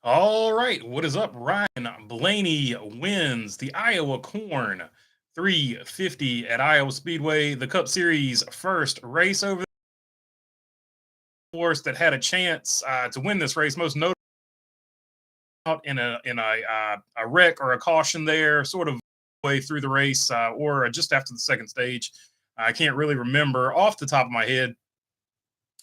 All right, what is up, Ryan? Blaney wins the Iowa Corn 350 at Iowa Speedway, the Cup Series first race over the course that had a chance to win this race. Most notable out in a wreck or a caution there, sort of way through the race or just after the second stage. I can't really remember off the top of my head,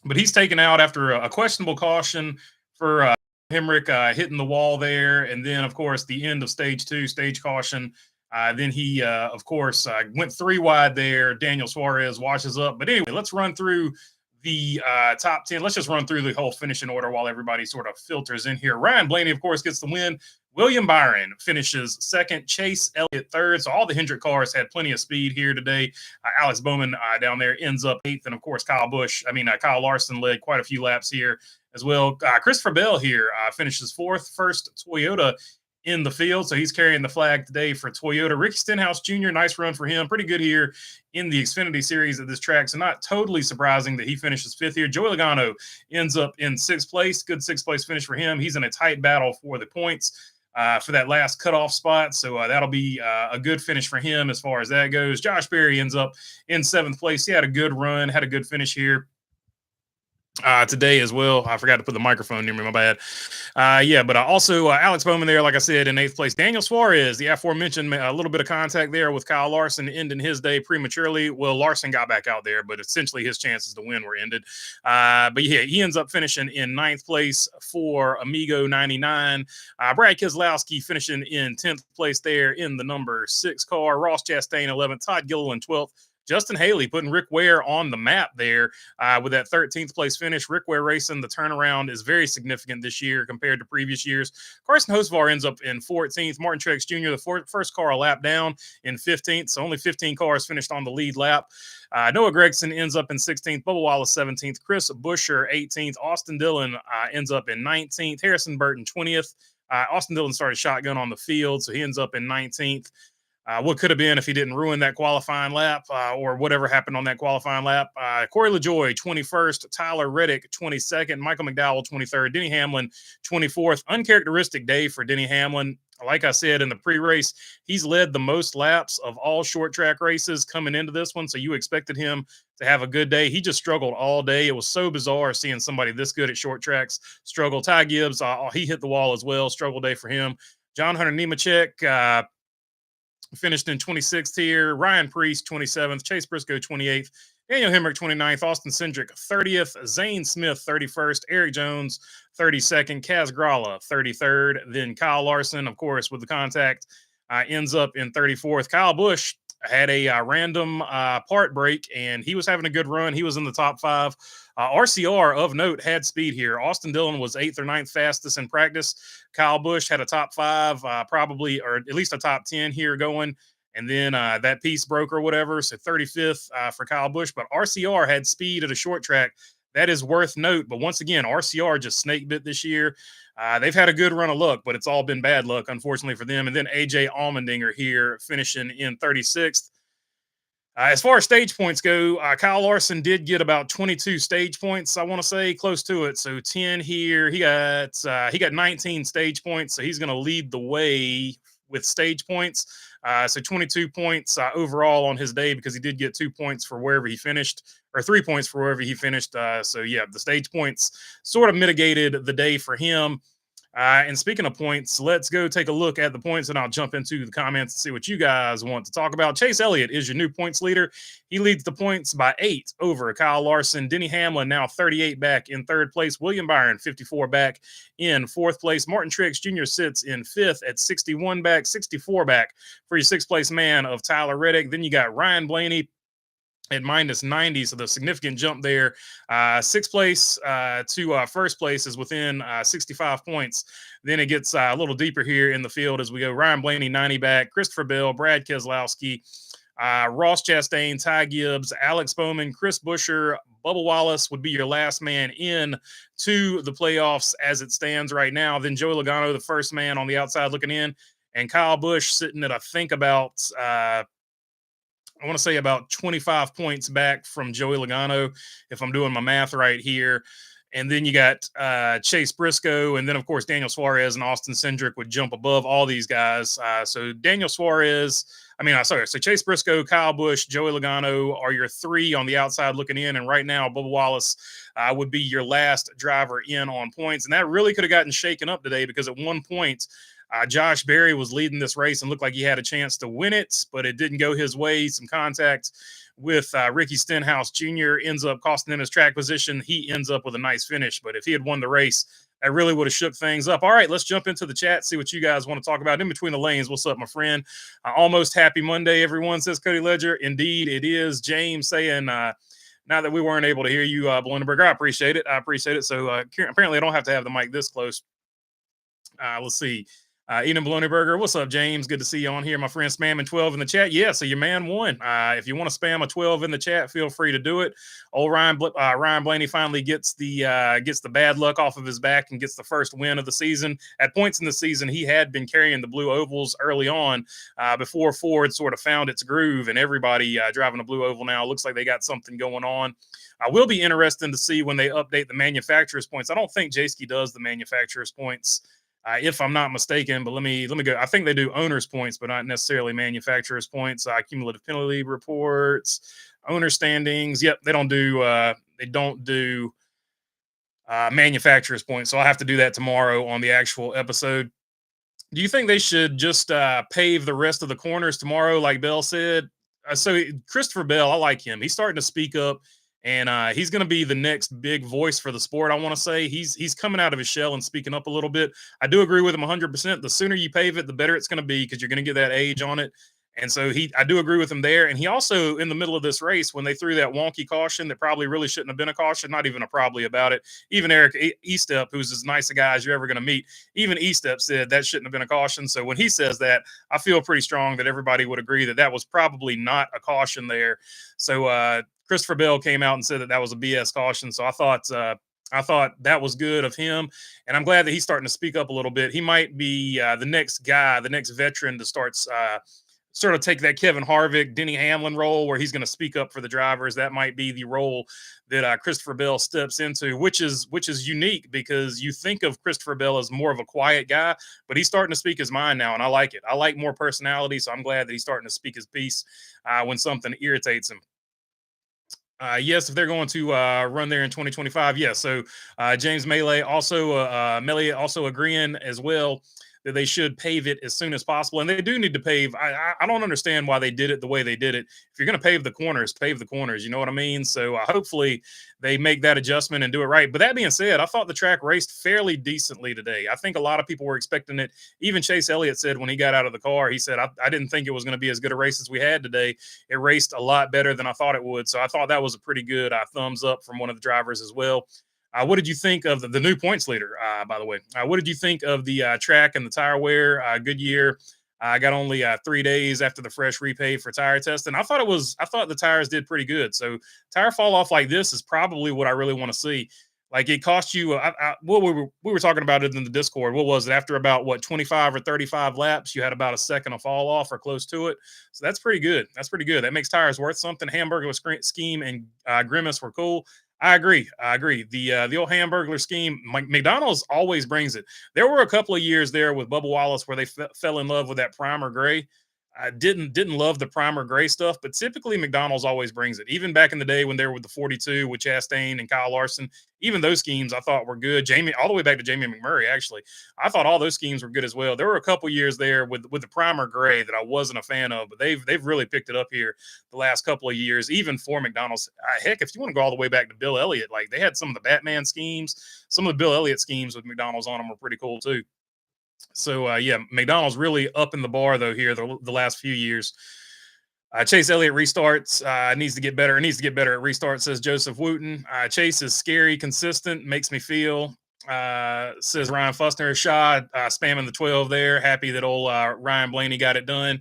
but he's taken out after a questionable caution for Hemrick hitting the wall there, and then of course the end of stage two, stage caution. Then he, of course, went three wide there. Daniel Suarez washes up. But anyway, let's run through the top 10. Let's just run through the whole finishing order while everybody sort of filters in here. Ryan Blaney, of course, gets the win. William Byron finishes second. Chase Elliott third. So all the Hendrick cars had plenty of speed here today. Alex Bowman down there ends up eighth. And of course, Kyle Larson led quite a few laps here as well. Christopher Bell here finishes fourth. First Toyota in the field, so he's carrying the flag today for Toyota. Ricky Stenhouse Jr., nice run for him. Pretty good here in the Xfinity Series at this track, so not totally surprising that he finishes fifth here. Joey Logano ends up in sixth place. Good sixth place finish for him. He's in a tight battle for the points for that last cutoff spot, so that'll be a good finish for him as far as that goes. Josh Berry ends up in seventh place. He had a good run, had a good finish here today as well. I forgot to put the microphone near me, my bad. But also Alex Bowman there, like I said, in eighth place. Daniel Suarez, the aforementioned, a little bit of contact there with Kyle Larson, ending his day prematurely. Well, Larson got back out there, but essentially his chances to win were ended. But yeah, he ends up finishing in ninth place for Amigo 99. Brad Keselowski finishing in 10th place there in the number 6 car. Ross Chastain 11th. Todd Gilliland 12th. Justin Haley putting Rick Ware on the map there with that 13th place finish. Rick Ware Racing, the turnaround is very significant this year compared to previous years. Carson Hocevar ends up in 14th. Martin Truex Jr., the first car a lap down, in 15th. So only 15 cars finished on the lead lap. Noah Gragson ends up in 16th. Bubba Wallace 17th. Chris Buescher 18th. Austin Dillon ends up in 19th. Harrison Burton 20th. Austin Dillon started shotgun on the field, so he ends up in 19th. What could have been if he didn't ruin that qualifying lap or whatever happened on that qualifying lap. Corey LaJoie, 21st. Tyler Reddick, 22nd. Michael McDowell, 23rd. Denny Hamlin, 24th. Uncharacteristic day for Denny Hamlin. Like I said in the pre-race, he's led the most laps of all short track races coming into this one, so you expected him to have a good day. He just struggled all day. It was so bizarre seeing somebody this good at short tracks struggle. Ty Gibbs, he hit the wall as well. Struggle day for him. John Hunter Nemechek, finished in 26th here. Ryan Preece, 27th. Chase Briscoe, 28th. Daniel Hemrick, 29th. Austin Cindric, 30th. Zane Smith, 31st. Eric Jones, 32nd. Kaz Gralla, 33rd. Then Kyle Larson, of course, with the contact, ends up in 34th. Kyle Busch had a random part break, and he was having a good run. He was in the top 5. RCR of note had speed here. Austin Dillon was 8th or 9th fastest in practice. Kyle Busch had a top 5, probably, or at least a top 10 here going. And then that piece broke or whatever. So 35th for Kyle Busch. But RCR had speed at a short track. That is worth note. But once again, RCR just snake bit this year. They've had a good run of luck, but it's all been bad luck, unfortunately, for them. And then AJ Allmendinger here finishing in 36th. As far as stage points go, Kyle Larson did get about 22 stage points. I want to say close to it. So 10 here. He got 19 stage points. So he's going to lead the way with stage points. So 22 points overall on his day, because he did get 2 points for wherever he finished, or 3 points for wherever he finished. So yeah, the stage points sort of mitigated the day for him. And speaking of points, let's go take a look at the points, and I'll jump into the comments and see what you guys want to talk about. Chase Elliott is your new points leader. He leads the points by 8 over Kyle Larson. Denny Hamlin now 38 back in third place. William Byron 54 back in fourth place. Martin Truex Jr. sits in fifth at 61 back, 64 back for your sixth place man of Tyler Reddick. Then you got Ryan Blaney at minus 90, so the significant jump there. Sixth place to first place is within 65 points. Then it gets a little deeper here in the field as we go. Ryan Blaney 90 back, Christopher Bell, Brad Keselowski, Ross Chastain, Ty Gibbs, Alex Bowman, Chris Buescher, Bubba Wallace would be your last man in to the playoffs as it stands right now. Then Joey Logano, the first man on the outside looking in, and Kyle Busch sitting at, I think, about I want to say about 25 points back from Joey Logano, if I'm doing my math right here. And then you got Chase Briscoe, and then of course Daniel Suarez and Austin Cindric would jump above all these guys. So Daniel Suarez, so Chase Briscoe, Kyle Busch, Joey Logano are your three on the outside looking in, and right now Bubba Wallace would be your last driver in on points, and that really could have gotten shaken up today because at one point Josh Berry was leading this race and looked like he had a chance to win it, but it didn't go his way. Some contact with Ricky Stenhouse Jr. ends up costing him his track position. He ends up with a nice finish, but if he had won the race, that really would have shook things up. All right, let's jump into the chat, see what you guys want to talk about in between the lanes. What's up, my friend? Almost happy Monday, everyone, says Cody Ledger. Indeed, it is. James saying, now that we weren't able to hear you, Bloenberg, I appreciate it. So apparently I don't have to have the mic this close. Let's see. Eden Blooneyberger, what's up, James? Good to see you on here. My friend spamming 12 in the chat. Yeah, so your man won. If you want to spam a 12 in the chat, feel free to do it. Old Ryan Blaney finally gets the bad luck off of his back and gets the first win of the season. At points in the season, he had been carrying the blue ovals early on before Ford sort of found its groove, and everybody driving a blue oval now looks like they got something going on. I will be interested to see when they update the manufacturer's points. I don't think Jayski does the manufacturer's points. If I'm not mistaken, but let me go. I think they do owner's points, but not necessarily manufacturer's points. Cumulative penalty reports, owner standings. Yep, they don't do manufacturer's points. So I'll have to do that tomorrow on the actual episode. Do you think they should just pave the rest of the corners tomorrow, like Bell said? So Christopher Bell, I like him. He's starting to speak up. And he's going to be the next big voice for the sport. I want to say he's coming out of his shell and speaking up a little bit. I do agree with him 100%. The sooner you pave it, the better it's going to be because you're going to get that age on it. And so I do agree with him there. And he also, in the middle of this race, when they threw that wonky caution that probably really shouldn't have been a caution, not even a probably about it. Even Eric Estep, who's as nice a guy as you're ever going to meet, even Estep said that shouldn't have been a caution. So when he says that, I feel pretty strong that everybody would agree that was probably not a caution there. So Christopher Bell came out and said that was a BS caution. So I thought that was good of him. And I'm glad that he's starting to speak up a little bit. He might be the next guy, the next veteran to sort of take that Kevin Harvick, Denny Hamlin role where he's going to speak up for the drivers. That might be the role that Christopher Bell steps into, which is unique because you think of Christopher Bell as more of a quiet guy, but he's starting to speak his mind now, and I like it. I like more personality, so I'm glad that he's starting to speak his piece when something irritates him. Yes, if they're going to run there in 2025, yes. So James Melee also agreeing as well that they should pave it as soon as possible, and they do need to pave. I don't understand why they did it the way they did it. If you're going to pave the corners, pave the corners. You know what I mean? So hopefully they make that adjustment and do it right. But that being said, I thought the track raced fairly decently today. I think a lot of people were expecting it. Even Chase Elliott said when he got out of the car, he said, I didn't think it was going to be as good a race as we had today. It raced a lot better than I thought it would. So I thought that was a pretty good thumbs up from one of the drivers as well. What did you think of the new points leader, by the way? What did you think of the track and the tire wear? Goodyear got only 3 days after the fresh repave for tire testing. I thought the tires did pretty good. So tire fall off like this is probably what I really want to see. Like it cost you, we were talking about it in the Discord. What was it? After about 25 or 35 laps, you had about a second of fall off or close to it. So that's pretty good. That makes tires worth something. Hamburglar scheme and Grimace were cool. I agree. The old Hamburglar scheme, McDonald's always brings it. There were a couple of years there with Bubba Wallace where they fell in love with that primer gray. I didn't love the primer gray stuff, but typically McDonald's always brings it. Even back in the day when they were with the 42 with Chastain and Kyle Larson, even those schemes I thought were good. All the way back to Jamie McMurray, actually, I thought all those schemes were good as well. There were a couple years there with the primer gray that I wasn't a fan of, but they've really picked it up here the last couple of years, even for McDonald's. Heck, if you want to go all the way back to Bill Elliott, like they had some of the Batman schemes, some of the Bill Elliott schemes with McDonald's on them were pretty cool too. So, McDonald's really up in the bar, though, here the last few years. Chase Elliott restarts. Needs to get better. It needs to get better at restart, says Joseph Wooten. Chase is scary, consistent, makes me feel, says Ryan Fussner. Shaw spamming the 12 there. Happy that old Ryan Blaney got it done.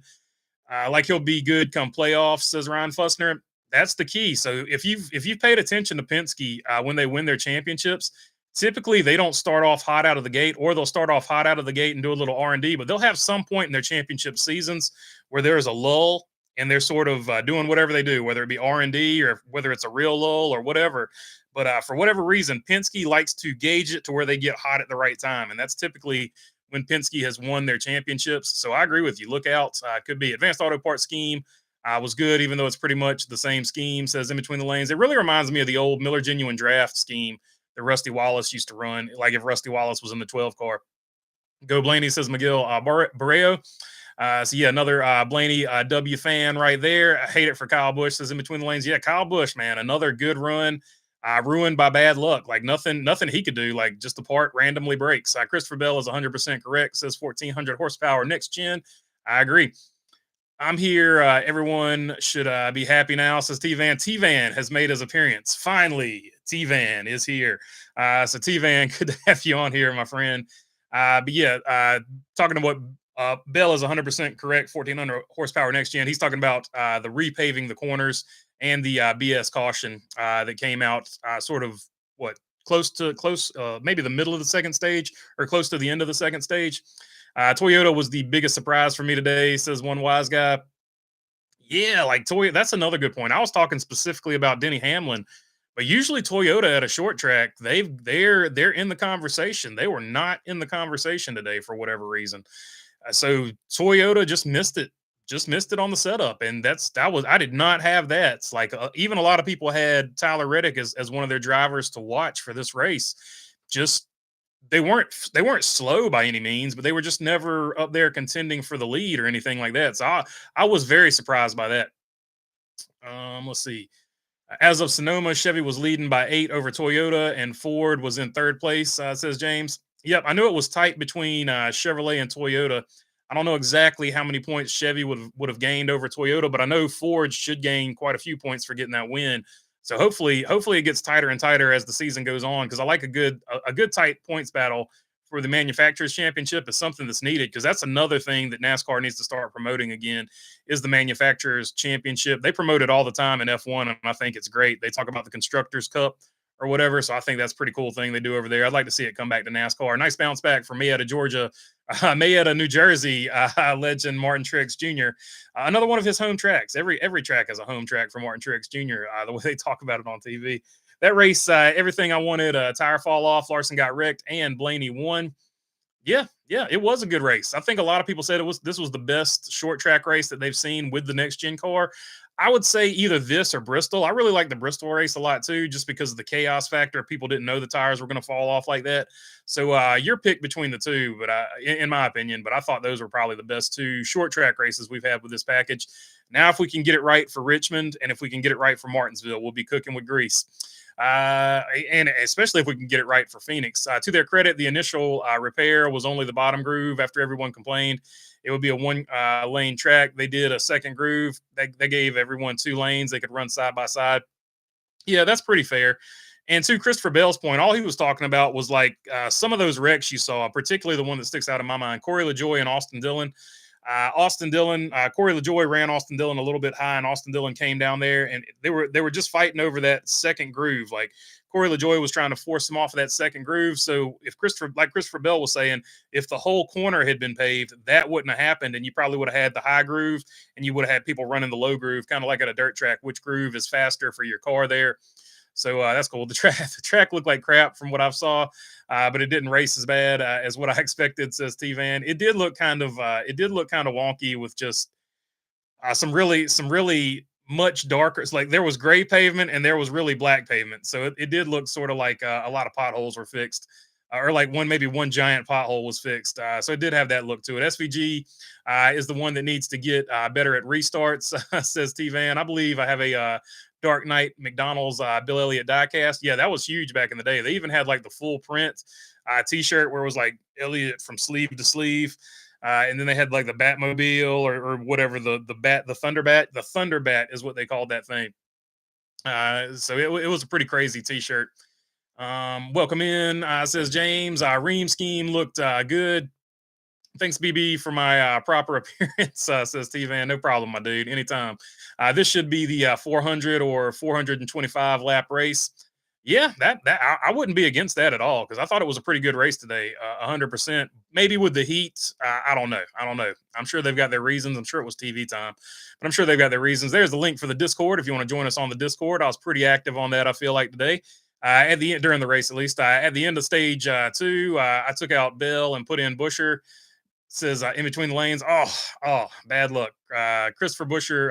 Like he'll be good come playoffs, says Ryan Fussner. That's the key. So if you've paid attention to Penske when they win their championships, typically they don't start off hot out of the gate, or they'll start off hot out of the gate and do a little R&D, but they'll have some point in their championship seasons where there's a lull and they're sort of doing whatever they do, whether it be R&D or whether it's a real lull or whatever. But for whatever reason, Penske likes to gauge it to where they get hot at the right time. And that's typically when Penske has won their championships. So I agree with you. Look out. Could be advanced auto parts scheme. Was good, even though it's pretty much the same scheme, says in between the lanes. It really reminds me of the old Miller Genuine Draft scheme that Rusty Wallace used to run, like if Rusty Wallace was in the 12 car. Go Blaney, says McGill. Barreo. So yeah, another Blaney W fan right there. I hate it for Kyle Busch, says in between the lanes. Yeah, Kyle Busch, man, another good run. Ruined by bad luck. Like nothing he could do. Like just the part randomly breaks. Christopher Bell is 100% correct. Says 1400 horsepower next gen. I agree. I'm here. Everyone should be happy now, says T-Van. T-Van has made his appearance. Finally, T-Van is here. So T-Van, good to have you on here, my friend. But yeah, talking to what Bell is 100% correct, 1400 horsepower next gen. He's talking about the repaving the corners and the BS caution that came out sort of close, maybe the middle of the second stage or close to the end of the second stage. Toyota was the biggest surprise for me today, says one wise guy. Yeah, like Toyota, that's another good point. I was talking specifically about Denny Hamlin, but usually Toyota at a short track, they're in the conversation. They were not in the conversation today for whatever reason. So Toyota just missed it on the setup, and I did not have that. It's like even a lot of people had Tyler Reddick as one of their drivers to watch for this race. Just they weren't slow by any means, but they were just never up there contending for the lead or anything like that. So I was very surprised by that. Let's see. As of Sonoma, Chevy was leading by 8 over Toyota, and Ford was in third place, says James. Yep, I knew it was tight between Chevrolet and Toyota. I don't know exactly how many points Chevy would have gained over Toyota, but I know Ford should gain quite a few points for getting that win. So hopefully it gets tighter and tighter as the season goes on, because I like a good tight points battle for the manufacturers championship is something that's needed, because that's another thing that NASCAR needs to start promoting again is the manufacturers championship. They promote it all the time in F1, and I think it's great. They talk about the Constructors Cup or whatever, so I think that's a pretty cool thing they do over there. I'd like to see it come back to NASCAR. Nice bounce back from Mayetta, Georgia. Mayetta, New Jersey, legend Martin Truex Jr. Another one of his home tracks. Every track has a home track for Martin Truex Jr. The way they talk about it on TV. That race, everything I wanted, tire fall off, Larson got wrecked, and Blaney won. Yeah, it was a good race. I think a lot of people said this was the best short track race that they've seen with the next gen car. I would say either this or Bristol. I really like the Bristol race a lot too, just because of the chaos factor. People didn't know the tires were going to fall off like that. So your pick between the two, but in my opinion, but I thought those were probably the best two short track races we've had with this package. Now, if we can get it right for Richmond and if we can get it right for Martinsville, we'll be cooking with grease. And especially if we can get it right for Phoenix. To their credit, the initial repair was only the bottom groove after everyone complained. It would be a one lane track. They did a second groove. They gave everyone 2 lanes. They could run side by side. Yeah, that's pretty fair. And to Christopher Bell's point, all he was talking about was like some of those wrecks you saw, particularly the one that sticks out in my mind, Corey LaJoy and Austin Dillon. Corey LaJoy ran Austin Dillon a little bit high, and Austin Dillon came down there, and they were just fighting over that second groove. Like Corey LaJoy was trying to force him off of that second groove. So if Christopher Bell was saying, if the whole corner had been paved, that wouldn't have happened, and you probably would have had the high groove, and you would have had people running the low groove, kind of like at a dirt track. Which groove is faster for your car there? So that's cool. The track looked like crap from what I saw, but it didn't race as bad as what I expected, says T-Van. It did look kind of wonky with just some really much darker. It's like there was gray pavement and there was really black pavement. So it did look sort of like a lot of potholes were fixed. Or like maybe one giant pothole was fixed. So it did have that look to it. SVG is the one that needs to get better at restarts, says T-Van. I believe I have a Dark Knight McDonald's Bill Elliott diecast. Yeah, that was huge back in the day. They even had like the full print t-shirt where it was like Elliott from sleeve to sleeve. And then they had like the Batmobile or whatever, the Thunderbat. The Thunderbat is what they called that thing. So it was a pretty crazy t-shirt. Welcome in, says James. Ream scheme looked good. Thanks, BB, for my proper appearance, says T-Van. No problem, my dude. Anytime. This should be the 400 or 425 lap race. Yeah, that I wouldn't be against that at all, because I thought it was a pretty good race today. 100%. Maybe with the heat, I don't know. I'm sure they've got their reasons. I'm sure it was TV time, but I'm sure they've got their reasons. There's the link for the Discord if you want to join us on the Discord. I was pretty active on that, I feel like, today. At the end during the race, at least at the end of stage two, I took out Bill and put in Busher. Says in between the lanes. Oh, bad luck. Chris Busher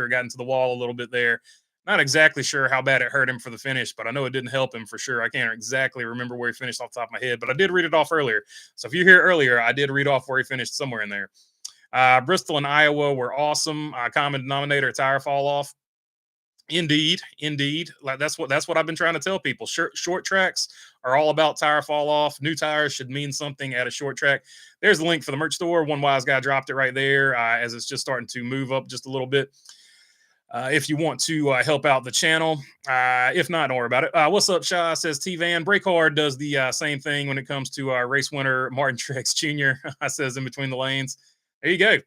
got into the wall a little bit there. Not exactly sure how bad it hurt him for the finish, but I know it didn't help him for sure. I can't exactly remember where he finished off the top of my head, but I did read it off earlier. So if you're here earlier, I did read off where he finished somewhere in there. Bristol and Iowa were awesome. Common denominator, tire fall off. Indeed. Like that's what I've been trying to tell people. Short tracks are all about tire fall off. New tires should mean something at a short track. There's the link for the merch store. One wise guy dropped it right there as it's just starting to move up just a little bit. If you want to help out the channel, if not, don't worry about it. What's up, Shaw? Says T Van. Brake Hard does the same thing when it comes to race winner Martin Truex Jr. I says in between the lanes. There you go.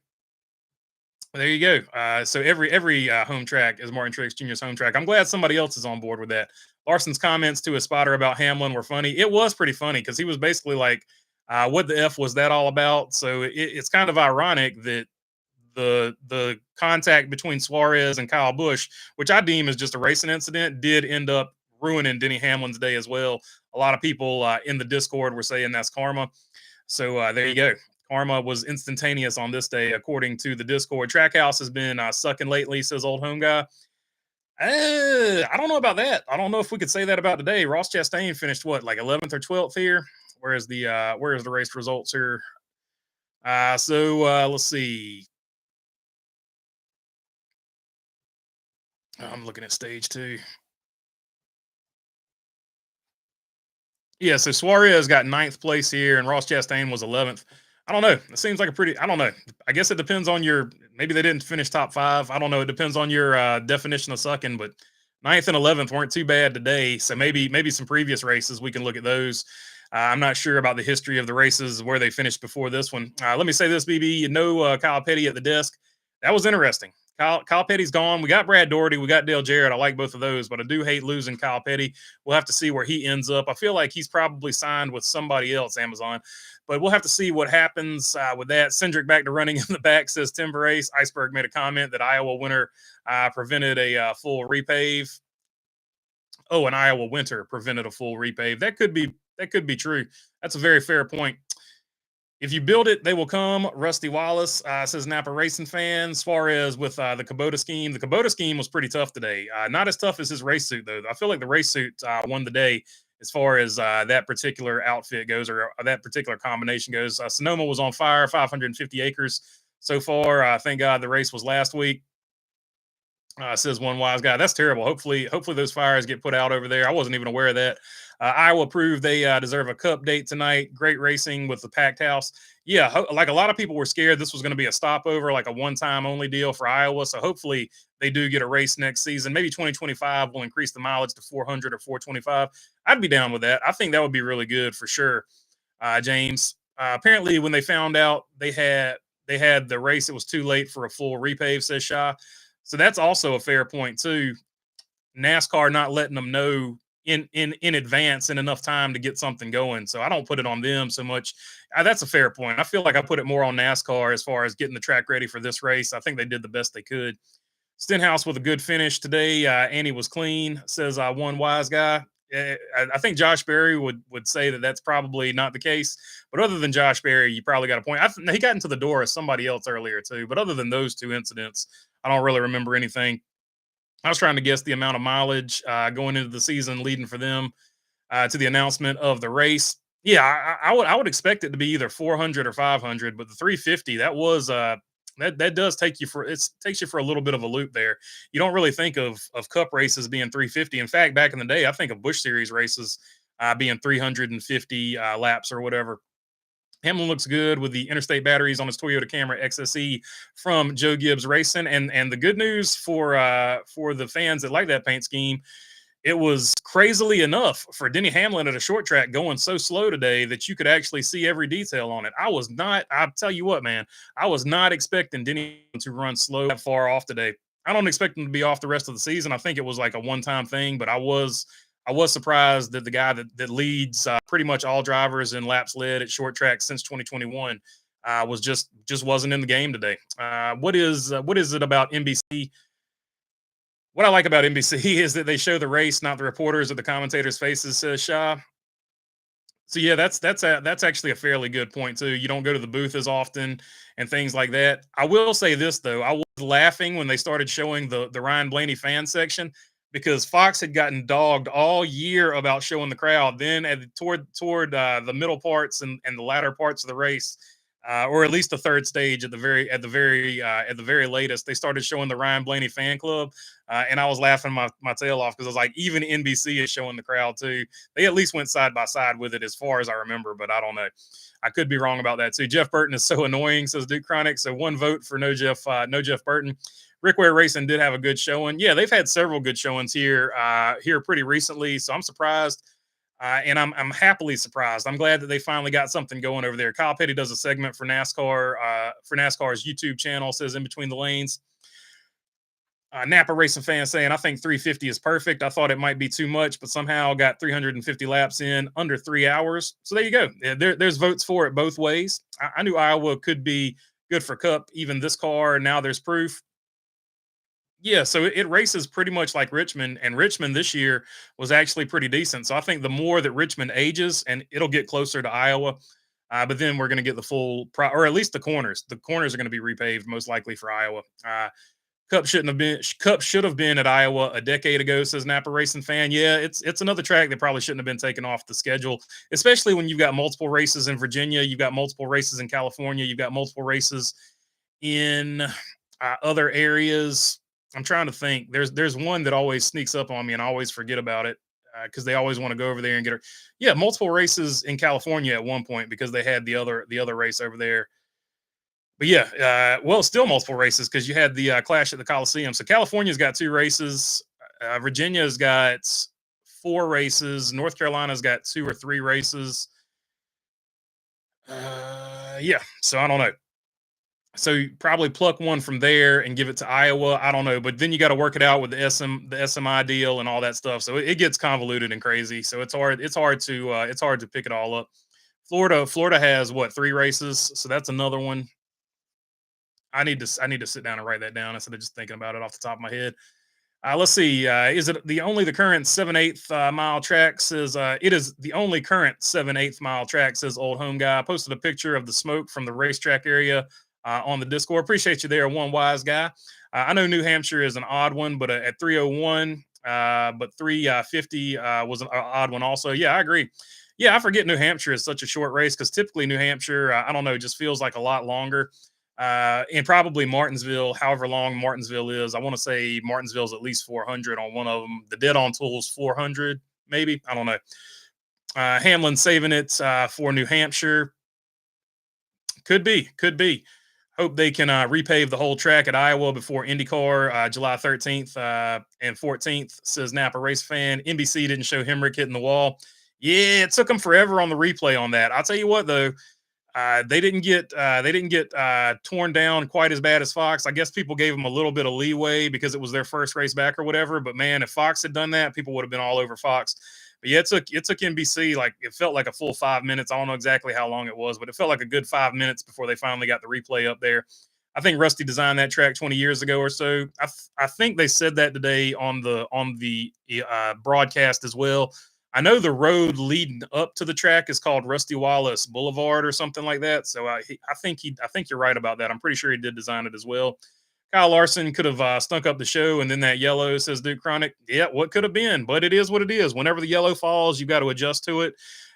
There you go. So every home track is Martin Truex Jr.'s home track. I'm glad somebody else is on board with that. Larson's comments to his spotter about Hamlin were funny. It was pretty funny because he was basically like, "What the f was that all about?" So it's kind of ironic that the contact between Suarez and Kyle Busch, which I deem as just a racing incident, did end up ruining Denny Hamlin's day as well. A lot of people in the Discord were saying that's karma. So there you go. Karma was instantaneous on this day, according to the Discord. Trackhouse has been sucking lately, says old home guy. I don't know about that. I don't know if we could say that about today. Ross Chastain finished what, like 11th or 12th here. Where's the race results here? So let's see. I'm looking at stage two. Yeah, so Suarez got 9th place here, and Ross Chastain was 11th. I don't know. It seems like I don't know. I guess it depends on maybe they didn't finish top 5. I don't know. It depends on your definition of sucking, but 9th and 11th weren't too bad today. So maybe some previous races, we can look at those. I'm not sure about the history of the races where they finished before this one. Let me say this, BB. You know Kyle Petty at the desk. That was interesting. Kyle Petty's gone. We got Brad Doherty. We got Dale Jarrett. I like both of those, but I do hate losing Kyle Petty. We'll have to see where he ends up. I feel like he's probably signed with somebody else, Amazon, but we'll have to see what happens with that. Cindric back to running in the back, says Tim Barace. Iceberg made a comment that Iowa winter prevented a full repave. Oh, an Iowa winter prevented a full repave. That could be true. That's a very fair point. If you build it, they will come. Rusty Wallace says Napa Racing fan. As far as with the Kubota scheme was pretty tough today. Not as tough as his race suit, though. I feel like the race suit won the day as far as that particular outfit goes, or that particular combination goes. Sonoma was on fire, 550 acres so far. Thank God the race was last week. Says one wise guy. That's terrible. Hopefully those fires get put out over there. I wasn't even aware of that. Iowa proved they deserve a cup date tonight. Great racing with the packed house. Yeah, like a lot of people were scared this was going to be a stopover, like a one-time only deal for Iowa. So hopefully they do get a race next season. Maybe 2025 will increase the mileage to 400 or 425. I'd be down with that. I think that would be really good for sure. James, apparently when they found out they had the race, it was too late for a full repave, says Shaw. So that's also a fair point too. NASCAR not letting them know in advance in enough time to get something going. So I don't put it on them so much. That's a fair point. I feel like I put it more on NASCAR as far as getting the track ready for this race. I think they did the best they could. Stenhouse with a good finish today. Annie was clean, says one wise guy. I think Josh Berry would say that that's probably not the case. But other than Josh Berry, you probably got a point. He got into the door as somebody else earlier too. But other than those two incidents, I don't really remember anything. I was trying to guess the amount of mileage going into the season leading for them to the announcement of the race. Yeah, I would expect it to be either 400 or 500, but the 350 that was that does takes you for a little bit of a loop there. You don't really think of cup races being 350. In fact, back in the day, I think of Busch Series races being 350 laps or whatever. Hamlin looks good with the interstate batteries on his Toyota Camry XSE from Joe Gibbs Racing. And the good news for the fans that like that paint scheme, it was crazily enough for Denny Hamlin at a short track going so slow today that you could actually see every detail on it. I'll tell you what, man, I was not expecting Denny to run slow that far off today. I don't expect him to be off the rest of the season. I think it was like a one-time thing, but I was surprised that the guy that leads pretty much all drivers in laps led at short track since 2021 was just wasn't in the game today. What is it about NBC? What I like about NBC is that they show the race, not the reporters or the commentators' faces, says Shaw. So yeah, that's actually a fairly good point too. You don't go to the booth as often and things like that. I will say this though, I was laughing when they started showing the Ryan Blaney fan section because Fox had gotten dogged all year about showing the crowd. Then toward the middle parts and the latter parts of the race, or at least the third stage at the very latest, they started showing the Ryan Blaney fan club, and I was laughing my tail off because I was like, even NBC is showing the crowd too. They at least went side by side with it as far as I remember, but I don't know. I could be wrong about that too. Jeff Burton is so annoying, says Duke Chronic. So one vote for no Jeff Burton. Rickware Racing did have a good showing. Yeah, they've had several good showings here pretty recently. So I'm surprised. And I'm happily surprised. I'm glad that they finally got something going over there. Kyle Petty does a segment for NASCAR's YouTube channel, says in between the lanes. Napa Racing fan saying, I think 350 is perfect. I thought it might be too much, but somehow got 350 laps in under 3 hours. So there you go. There's votes for it both ways. I knew Iowa could be good for Cup, even this car. Now there's proof. Yeah, so it races pretty much like Richmond, and Richmond this year was actually pretty decent. So I think the more that Richmond ages, and it'll get closer to Iowa, but then we're going to get the or at least the corners. The corners are going to be repaved most likely for Iowa. Cup should have been at Iowa a decade ago, says Napa Racing fan. Yeah, it's another track that probably shouldn't have been taken off the schedule, especially when you've got multiple races in Virginia, you've got multiple races in California, you've got multiple races in other areas. I'm trying to think. There's one that always sneaks up on me, and I always forget about it because they always want to go over there and get her. Yeah, multiple races in California at one point because they had the other race over there. But yeah, well, still multiple races because you had the clash at the Coliseum. So California's got 2 races. Virginia's got 4 races. North Carolina's got 2 or 3 races. Yeah, so I don't know. So you probably pluck one from there and give it to Iowa. I don't know, but then you got to work it out with the SMI deal and all that stuff. So it gets convoluted and crazy. So it's hard to pick it all up. Florida has what, 3 races, so that's another one. I need to sit down and write that down instead of just thinking about it off the top of my head. Let's see. Is it the current 7/8 mile track? Says it is the only current 7/8 mile track. Says old home guy. Posted a picture of the smoke from the racetrack area on the Discord. Appreciate you there, one wise guy. I know New Hampshire is an odd one, but at 301, but 350 was an odd one also. Yeah, I agree. Yeah, I forget New Hampshire is such a short race because typically New Hampshire, I don't know, just feels like a lot longer. And probably Martinsville, however long Martinsville is. I want to say Martinsville's at least 400 on one of them. The dead on tool's 400, maybe. I don't know. Hamlin saving it for New Hampshire. Could be. Hope they can repave the whole track at Iowa before IndyCar, July 13th and 14th, says Napa Race fan. NBC didn't show Hemrick hitting the wall. Yeah, it took them forever on the replay on that. I'll tell you what, though. They didn't get torn down quite as bad as Fox. I guess people gave them a little bit of leeway because it was their first race back or whatever. But man, if Fox had done that, people would have been all over Fox. But yeah, it took NBC, like, it felt like a full 5 minutes. I don't know exactly how long it was, but it felt like a good 5 minutes before they finally got the replay up there. I think Rusty designed that track 20 years ago or so. I think they said that today on the broadcast as well. I know the road leading up to the track is called Rusty Wallace Boulevard or something like that. So I think you're right about that. I'm pretty sure he did design it as well. Kyle Larson could have stunk up the show, and then that yellow, says Duke Chronic. Yeah, what could have been, but it is what it is. Whenever the yellow falls, you got to adjust to it.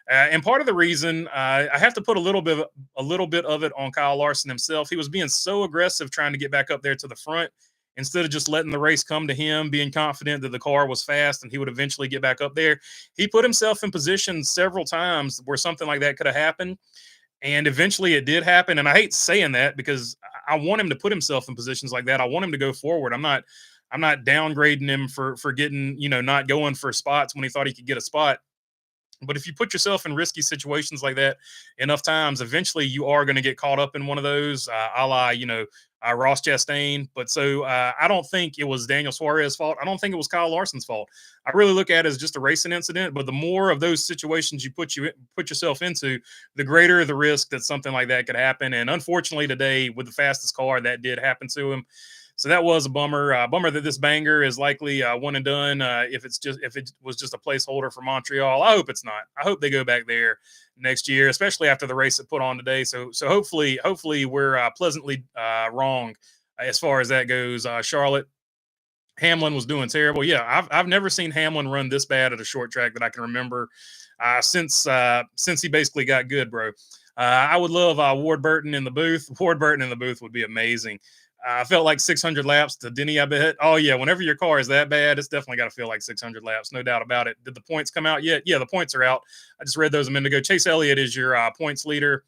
And part of the reason I have to put a little bit of it on Kyle Larson himself. He was being so aggressive trying to get back up there to the front instead of just letting the race come to him, being confident that the car was fast and he would eventually get back up there. He put himself in position several times where something like that could have happened. And eventually it did happen. And I hate saying that because I want him to put himself in positions like that. I want him to go forward. I'm not downgrading him for getting, not going for spots when he thought he could get a spot. But if you put yourself in risky situations like that enough times, eventually you are going to get caught up in one of those, a la, Ross Chastain. But so I don't think it was Daniel Suarez's fault. I don't think it was Kyle Larson's fault. I really look at it as just a racing incident. But the more of those situations you put yourself into, the greater the risk that something like that could happen. And unfortunately today, with the fastest car, that did happen to him. So that was a bummer. Bummer that this banger is likely one and done. If it was just a placeholder for Montreal, I hope it's not. I hope they go back there next year, especially after the race that put on today. So hopefully we're pleasantly wrong as far as that goes. Charlotte Hamlin was doing terrible. Yeah, I've never seen Hamlin run this bad at a short track that I can remember since he basically got good, bro. I would love Ward Burton in the booth. Ward Burton in the booth would be amazing. I felt like 600 laps to Denny, I bet. Oh, yeah. Whenever your car is that bad, it's definitely got to feel like 600 laps. No doubt about it. Did the points come out yet? Yeah, the points are out. I just read those a minute ago. Chase Elliott is your points leader,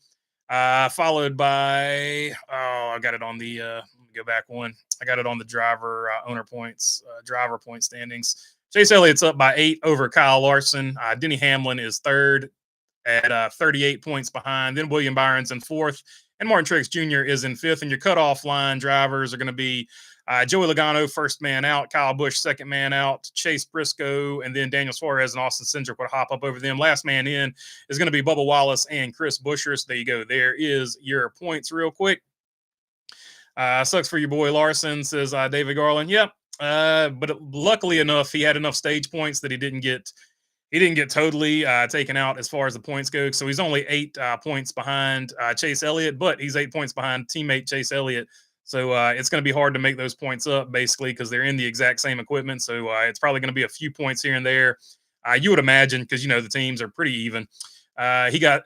followed by, I got it on the, let me go back one. I got it on the driver owner points, driver point standings. Chase Elliott's up by 8 over Kyle Larson. Denny Hamlin is third at 38 points behind. Then William Byron's in fourth, and Martin Truex Jr. is in fifth. And your cutoff line drivers are going to be Joey Logano, first man out, Kyle Busch, second man out, Chase Briscoe, and then Daniel Suarez and Austin Cindric would hop up over them. Last man in is going to be Bubba Wallace and Chris Buescher. So there you go. There is your points real quick. Sucks for your boy Larson, says David Garland. Yep. But luckily enough, he had enough stage points that he didn't get totally taken out as far as the points go. So he's only 8 points behind Chase Elliott, but he's 8 points behind teammate Chase Elliott. So it's going to be hard to make those points up, basically, because they're in the exact same equipment. So it's probably going to be a few points here and there. You would imagine, because the teams are pretty even. He got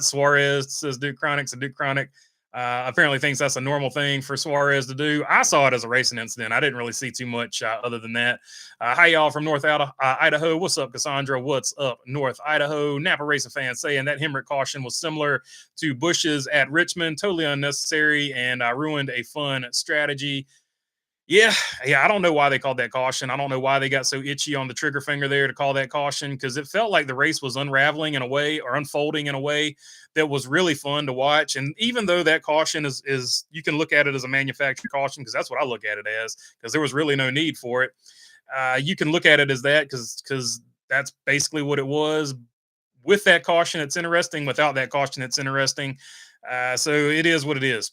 Suarez, says Duke Chronic. So Duke Chronic apparently thinks that's a normal thing for Suarez to do. I saw it as a racing incident. I didn't really see too much other than that. Hi, y'all from North Idaho. What's up, Cassandra? What's up, North Idaho? Napa racing fans saying that Hemrick caution was similar to Bush's at Richmond. Totally unnecessary and ruined a fun strategy. Yeah, I don't know why they called that caution. I don't know why they got so itchy on the trigger finger there to call that caution, because it felt like the race was unraveling in a way, or unfolding in a way, that was really fun to watch. And even though that caution is you can look at it as a manufactured caution, because that's what I look at it as, because there was really no need for it. You can look at it as that because that's basically what it was. With that caution, it's interesting. Without that caution, it's interesting. So it is what it is.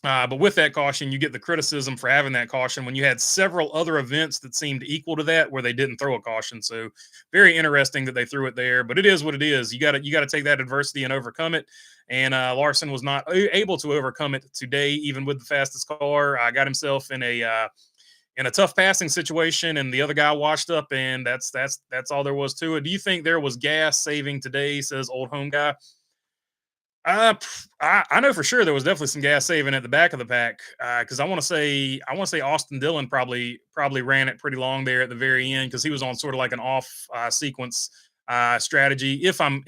But with that caution, you get the criticism for having that caution when you had several other events that seemed equal to that where they didn't throw a caution. So very interesting that they threw it there, but it is what it is. You got to take that adversity and overcome it. And Larson was not able to overcome it today, even with the fastest car. Got himself in a tough passing situation, and the other guy washed up, and that's all there was to it. Do you think there was gas saving today? Says Old Home Guy. I know for sure there was definitely some gas saving at the back of the pack, because I want to say Austin Dillon probably ran it pretty long there at the very end, because he was on sort of like an off sequence strategy, if I'm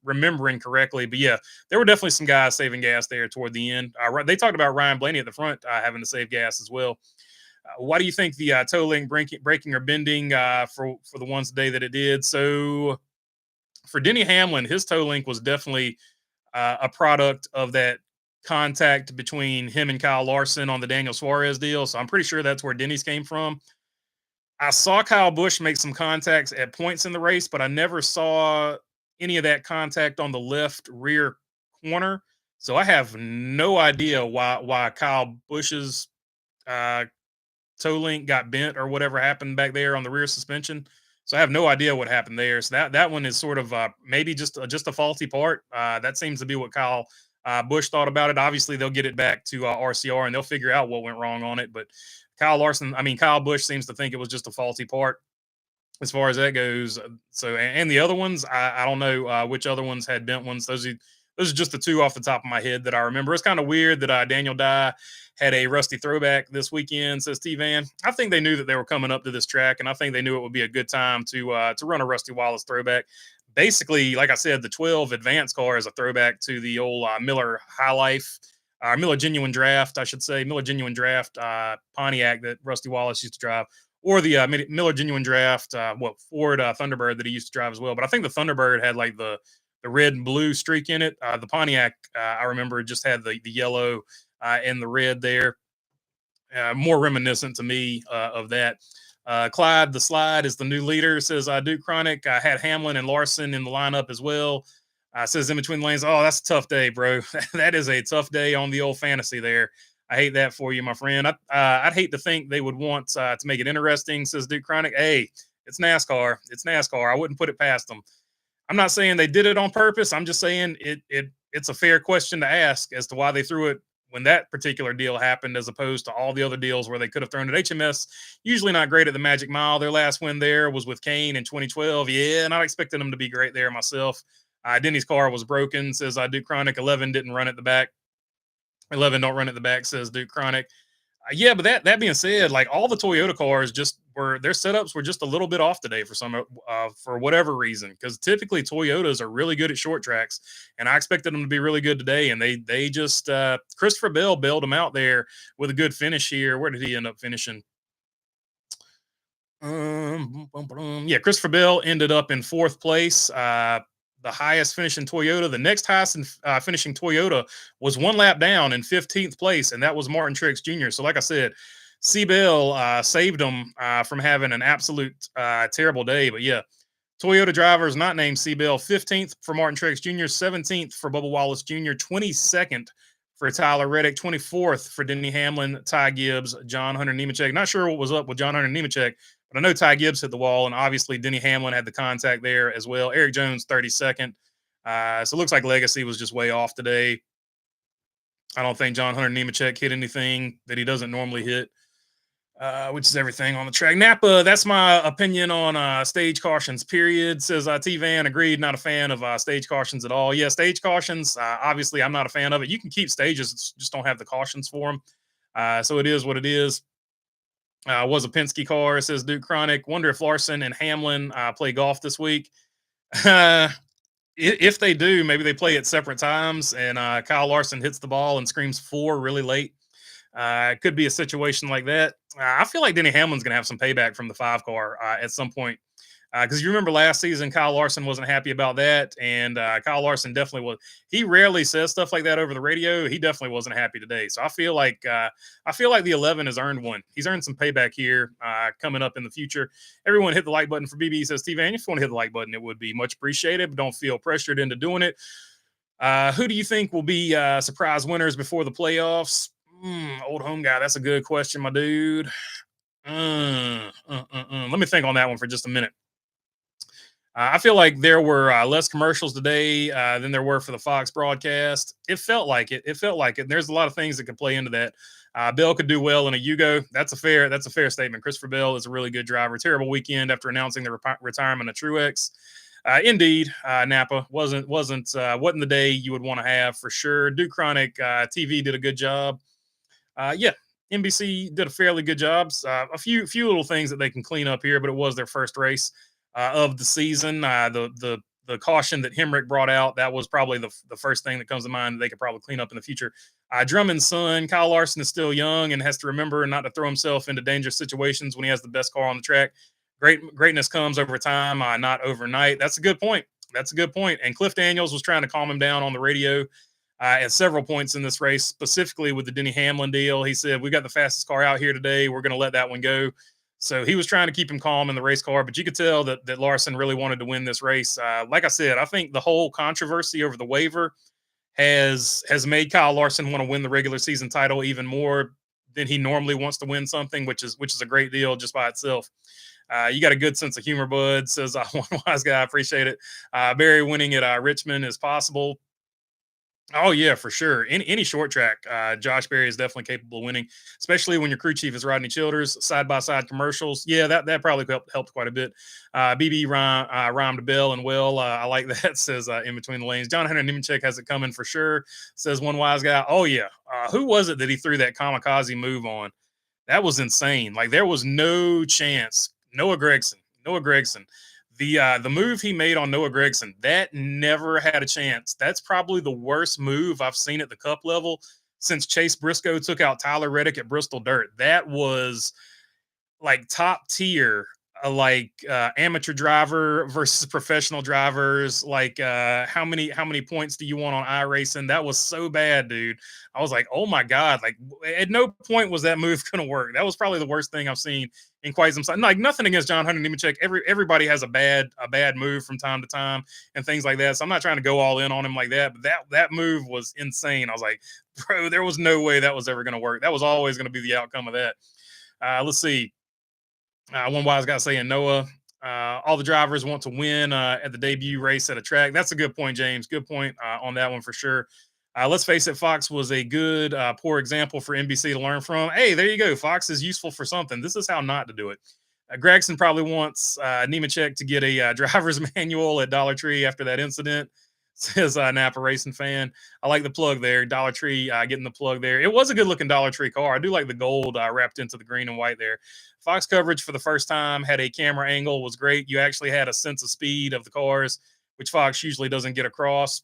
remembering correctly. But yeah, there were definitely some guys saving gas there toward the end. They talked about Ryan Blaney at the front having to save gas as well. Why do you think the toe link breaking or bending for the ones today that it did? So for Denny Hamlin, his toe link was definitely a product of that contact between him and Kyle Larson on the Daniel Suarez deal. So I'm pretty sure that's where Denny's came from. I saw Kyle Busch make some contacts at points in the race, but I never saw any of that contact on the left rear corner. So I have no idea why Kyle Busch's toe link got bent or whatever happened back there on the rear suspension. So I have no idea what happened there. So that one is sort of maybe just a faulty part. That seems to be what Kyle Busch thought about it. Obviously, they'll get it back to RCR and they'll figure out what went wrong on it. But Kyle Busch seems to think it was just a faulty part as far as that goes. So, and the other ones, I don't know which other ones had bent ones. Those are just the two off the top of my head that I remember. It's kind of weird that Daniel Dye had a rusty throwback this weekend, says T-Van. I think they knew that they were coming up to this track, and I think they knew it would be a good time to run a Rusty Wallace throwback. Basically, like I said, the 12 advanced car is a throwback to the old Miller High Life, Miller Genuine Draft, I should say, Miller Genuine Draft Pontiac that Rusty Wallace used to drive, or the Miller Genuine Draft, Ford Thunderbird that he used to drive as well. But I think the Thunderbird had like the red and blue streak in it. The Pontiac, I remember, just had the yellow and the red there. More reminiscent to me of that. Clyde the Slide is the new leader, says Duke Chronic. I had Hamlin and Larson in the lineup as well. Says in between the lanes, oh, that's a tough day, bro. That is a tough day on the old fantasy there. I hate that for you, my friend. I'd hate to think they would want to make it interesting, says Duke Chronic. Hey, it's NASCAR. It's NASCAR. I wouldn't put it past them. I'm not saying they did it on purpose. I'm just saying it's a fair question to ask as to why they threw it when that particular deal happened, as opposed to all the other deals where they could have thrown it. HMS usually not great at the Magic Mile. Their last win there was with Kane in 2012. Yeah, not expecting them to be great there myself. Denny's car was broken, says Duke Chronic. 11 didn't run at the back. 11 don't run at the back, says Duke Chronic. Yeah, but that being said, like all the Toyota cars just were their setups were just a little bit off today for whatever reason. Because typically Toyotas are really good at short tracks, and I expected them to be really good today. And they just Christopher Bell bailed them out there with a good finish here. Where did he end up finishing? Yeah, Christopher Bell ended up in fourth place. The highest finishing Toyota. The next highest finishing Toyota was one lap down in 15th place, and that was Martin Truex Jr. So, like I said, C. Bell saved him from having an absolute terrible day. But yeah, Toyota drivers not named C. Bell. 15th for Martin Truex Jr., 17th for Bubba Wallace Jr., 22nd for Tyler Reddick, 24th for Denny Hamlin, Ty Gibbs, John Hunter Nemechek. Not sure what was up with John Hunter Nemechek, but I know Ty Gibbs hit the wall, and obviously Denny Hamlin had the contact there as well. Eric Jones, 32nd. So it looks like Legacy was just way off today. I don't think John Hunter Nemechek hit anything that he doesn't normally hit, which is everything on the track. Napa, that's my opinion on stage cautions, period. Says T-Van, agreed, not a fan of stage cautions at all. Yeah, stage cautions, obviously I'm not a fan of it. You can keep stages, just don't have the cautions for them. So it is what it is. Was a Penske car, says Duke Chronic. Wonder if Larson and Hamlin play golf this week. If they do, maybe they play at separate times, and Kyle Larson hits the ball and screams 4 really late. It could be a situation like that. I feel like Denny Hamlin's going to have some payback from the 5 car at some point. Because you remember last season, Kyle Larson wasn't happy about that. And Kyle Larson definitely was. He rarely says stuff like that over the radio. He definitely wasn't happy today. So I feel like the 11 has earned one. He's earned some payback here coming up in the future. Everyone hit the like button for BB. He says, Steve, if you want to hit the like button, it would be much appreciated, but don't feel pressured into doing it. Who do you think will be surprise winners before the playoffs? Old home guy. That's a good question, my dude. Let me think on that one for just a minute. I feel like there were less commercials today than there were for the Fox broadcast. It felt like it. There's a lot of things that could play into that. Bell could do well in a Yugo. That's a fair statement. Christopher Bell is a really good driver. Terrible weekend after announcing the retirement of Truex. Indeed, Napa wasn't the day you would want to have for sure. Duke Chronic TV did a good job. Yeah, NBC did a fairly good job. A few little things that they can clean up here, but it was their first race of the season. The caution that Hemrick brought out, that was probably the first thing that comes to mind that they could probably clean up in the future. Drummond's son, Kyle Larson, is still young and has to remember not to throw himself into dangerous situations when he has the best car on the track. Greatness comes over time, not overnight. That's a good point. And Cliff Daniels was trying to calm him down on the radio at several points in this race, specifically with the Denny Hamlin deal. He said, we got the fastest car out here today. We're going to let that one go. So he was trying to keep him calm in the race car, but you could tell that Larson really wanted to win this race. Like I said, I think the whole controversy over the waiver has made Kyle Larson want to win the regular season title even more than he normally wants to win something, which is a great deal just by itself. You got a good sense of humor, bud, says one wise guy. I appreciate it. Barry, winning at Richmond is possible. Oh, yeah, for sure. Any short track, Josh Berry is definitely capable of winning, especially when your crew chief is Rodney Childers. Side-by-side commercials. Yeah, that probably helped quite a bit. BB rhymed Bell and Will. I like that, says in between the lanes. John Hunter Nemechek has it coming for sure, says one wise guy. Oh, yeah. Who was it that he threw that kamikaze move on? That was insane. Like, there was no chance. Noah Gregson. The move he made on Noah Gregson, that never had a chance. That's probably the worst move I've seen at the Cup level since Chase Briscoe took out Tyler Reddick at Bristol Dirt. That was like top tier amateur driver versus professional drivers. Like, how many points do you want on iRacing? That was so bad, dude. I was like, oh my god! Like, at no point was that move going to work. That was probably the worst thing I've seen in quite some time. Like, nothing against John Hunter Nemechek. Everybody has a bad move from time to time and things like that. So I'm not trying to go all in on him like that. But that move was insane. I was like, bro, there was no way that was ever going to work. That was always going to be the outcome of that. Let's see. One wise guy saying Noah, all the drivers want to win at the debut race at a track. That's a good point, James. Good point on that one for sure. Let's face it, Fox was a good, poor example for NBC to learn from. Hey, there you go. Fox is useful for something. This is how not to do it. Gregson probably wants Nemechek to get a driver's manual at Dollar Tree after that incident. Says Napa Racing fan. I like the plug there. Dollar Tree getting the plug there. It was a good looking Dollar Tree car. I do like the gold wrapped into the green and white there. Fox coverage for the first time had a camera angle, was great. You actually had a sense of speed of the cars, which Fox usually doesn't get across.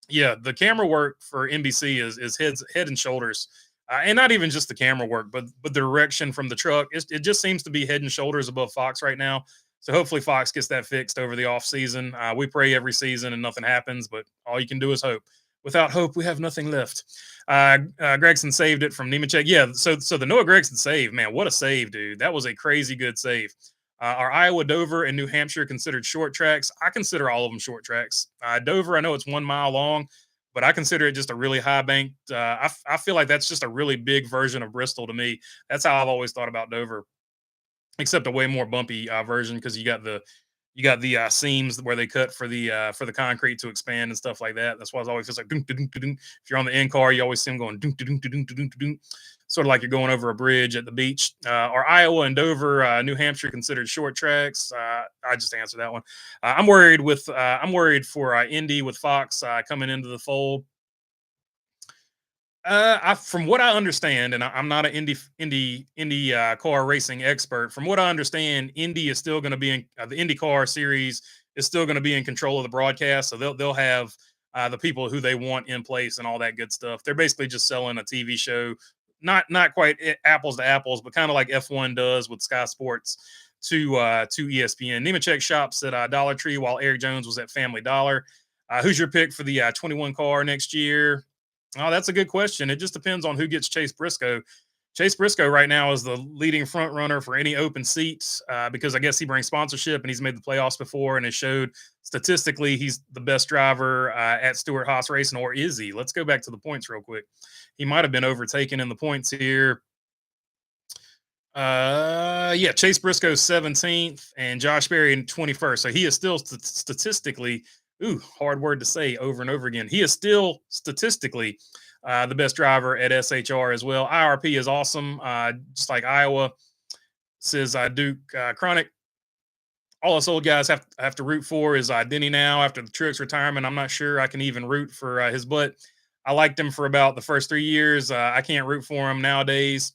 Yeah, the camera work for NBC is head and shoulders, and not even just the camera work, but the direction from the truck. It just seems to be head and shoulders above Fox right now. So hopefully Fox gets that fixed over the off season. We pray every season and nothing happens, but all you can do is hope. Without hope, we have nothing left. Gregson saved it from Nemechek. Yeah, so the Noah Gregson save, man, what a save, dude! That was a crazy good save. Are Iowa, Dover, and New Hampshire considered short tracks? I consider all of them short tracks. Dover, I know it's 1 mile long, but I consider it just a really high banked. I feel like that's just a really big version of Bristol to me. That's how I've always thought about Dover, except a way more bumpy version because you got the seams where they cut for the concrete to expand and stuff like that. That's why it always feels like dunk, dunk, dunk, dunk. If you're on the in car, you always see them going dunk, dunk, dunk, dunk, dunk, dunk, sort of like you're going over a bridge at the beach. Are Iowa and Dover, New Hampshire considered short tracks? I just answered that one. I'm worried for Indy with Fox coming into the fold. From what I understand, and I'm not an Indy car racing expert. From what I understand, Indy is still going to be in the IndyCar series is still going to be in control of the broadcast. So they'll have the people who they want in place and all that good stuff. They're basically just selling a TV show, not quite apples to apples, but kind of like F1 does with Sky Sports to ESPN. Nemechek shops at Dollar Tree while Eric Jones was at Family Dollar. Who's your pick for the 21 car next year? Oh, that's a good question. It just depends on who gets Chase Briscoe. Chase Briscoe right now is the leading front runner for any open seats because I guess he brings sponsorship and he's made the playoffs before and has showed statistically he's the best driver at Stewart Haas Racing, or is he? Let's go back to the points real quick. He might have been overtaken in the points here. Yeah, Chase Briscoe 17th and Josh Berry in 21st. So he is still statistically, hard word to say over and over again. He is still statistically the best driver at SHR as well. IRP is awesome, just like Iowa. Says Duke Chronic. All us old guys have to root for is Denny now after the Truex retirement. I'm not sure I can even root for his butt. I liked him for about the first 3 years. I can't root for him nowadays.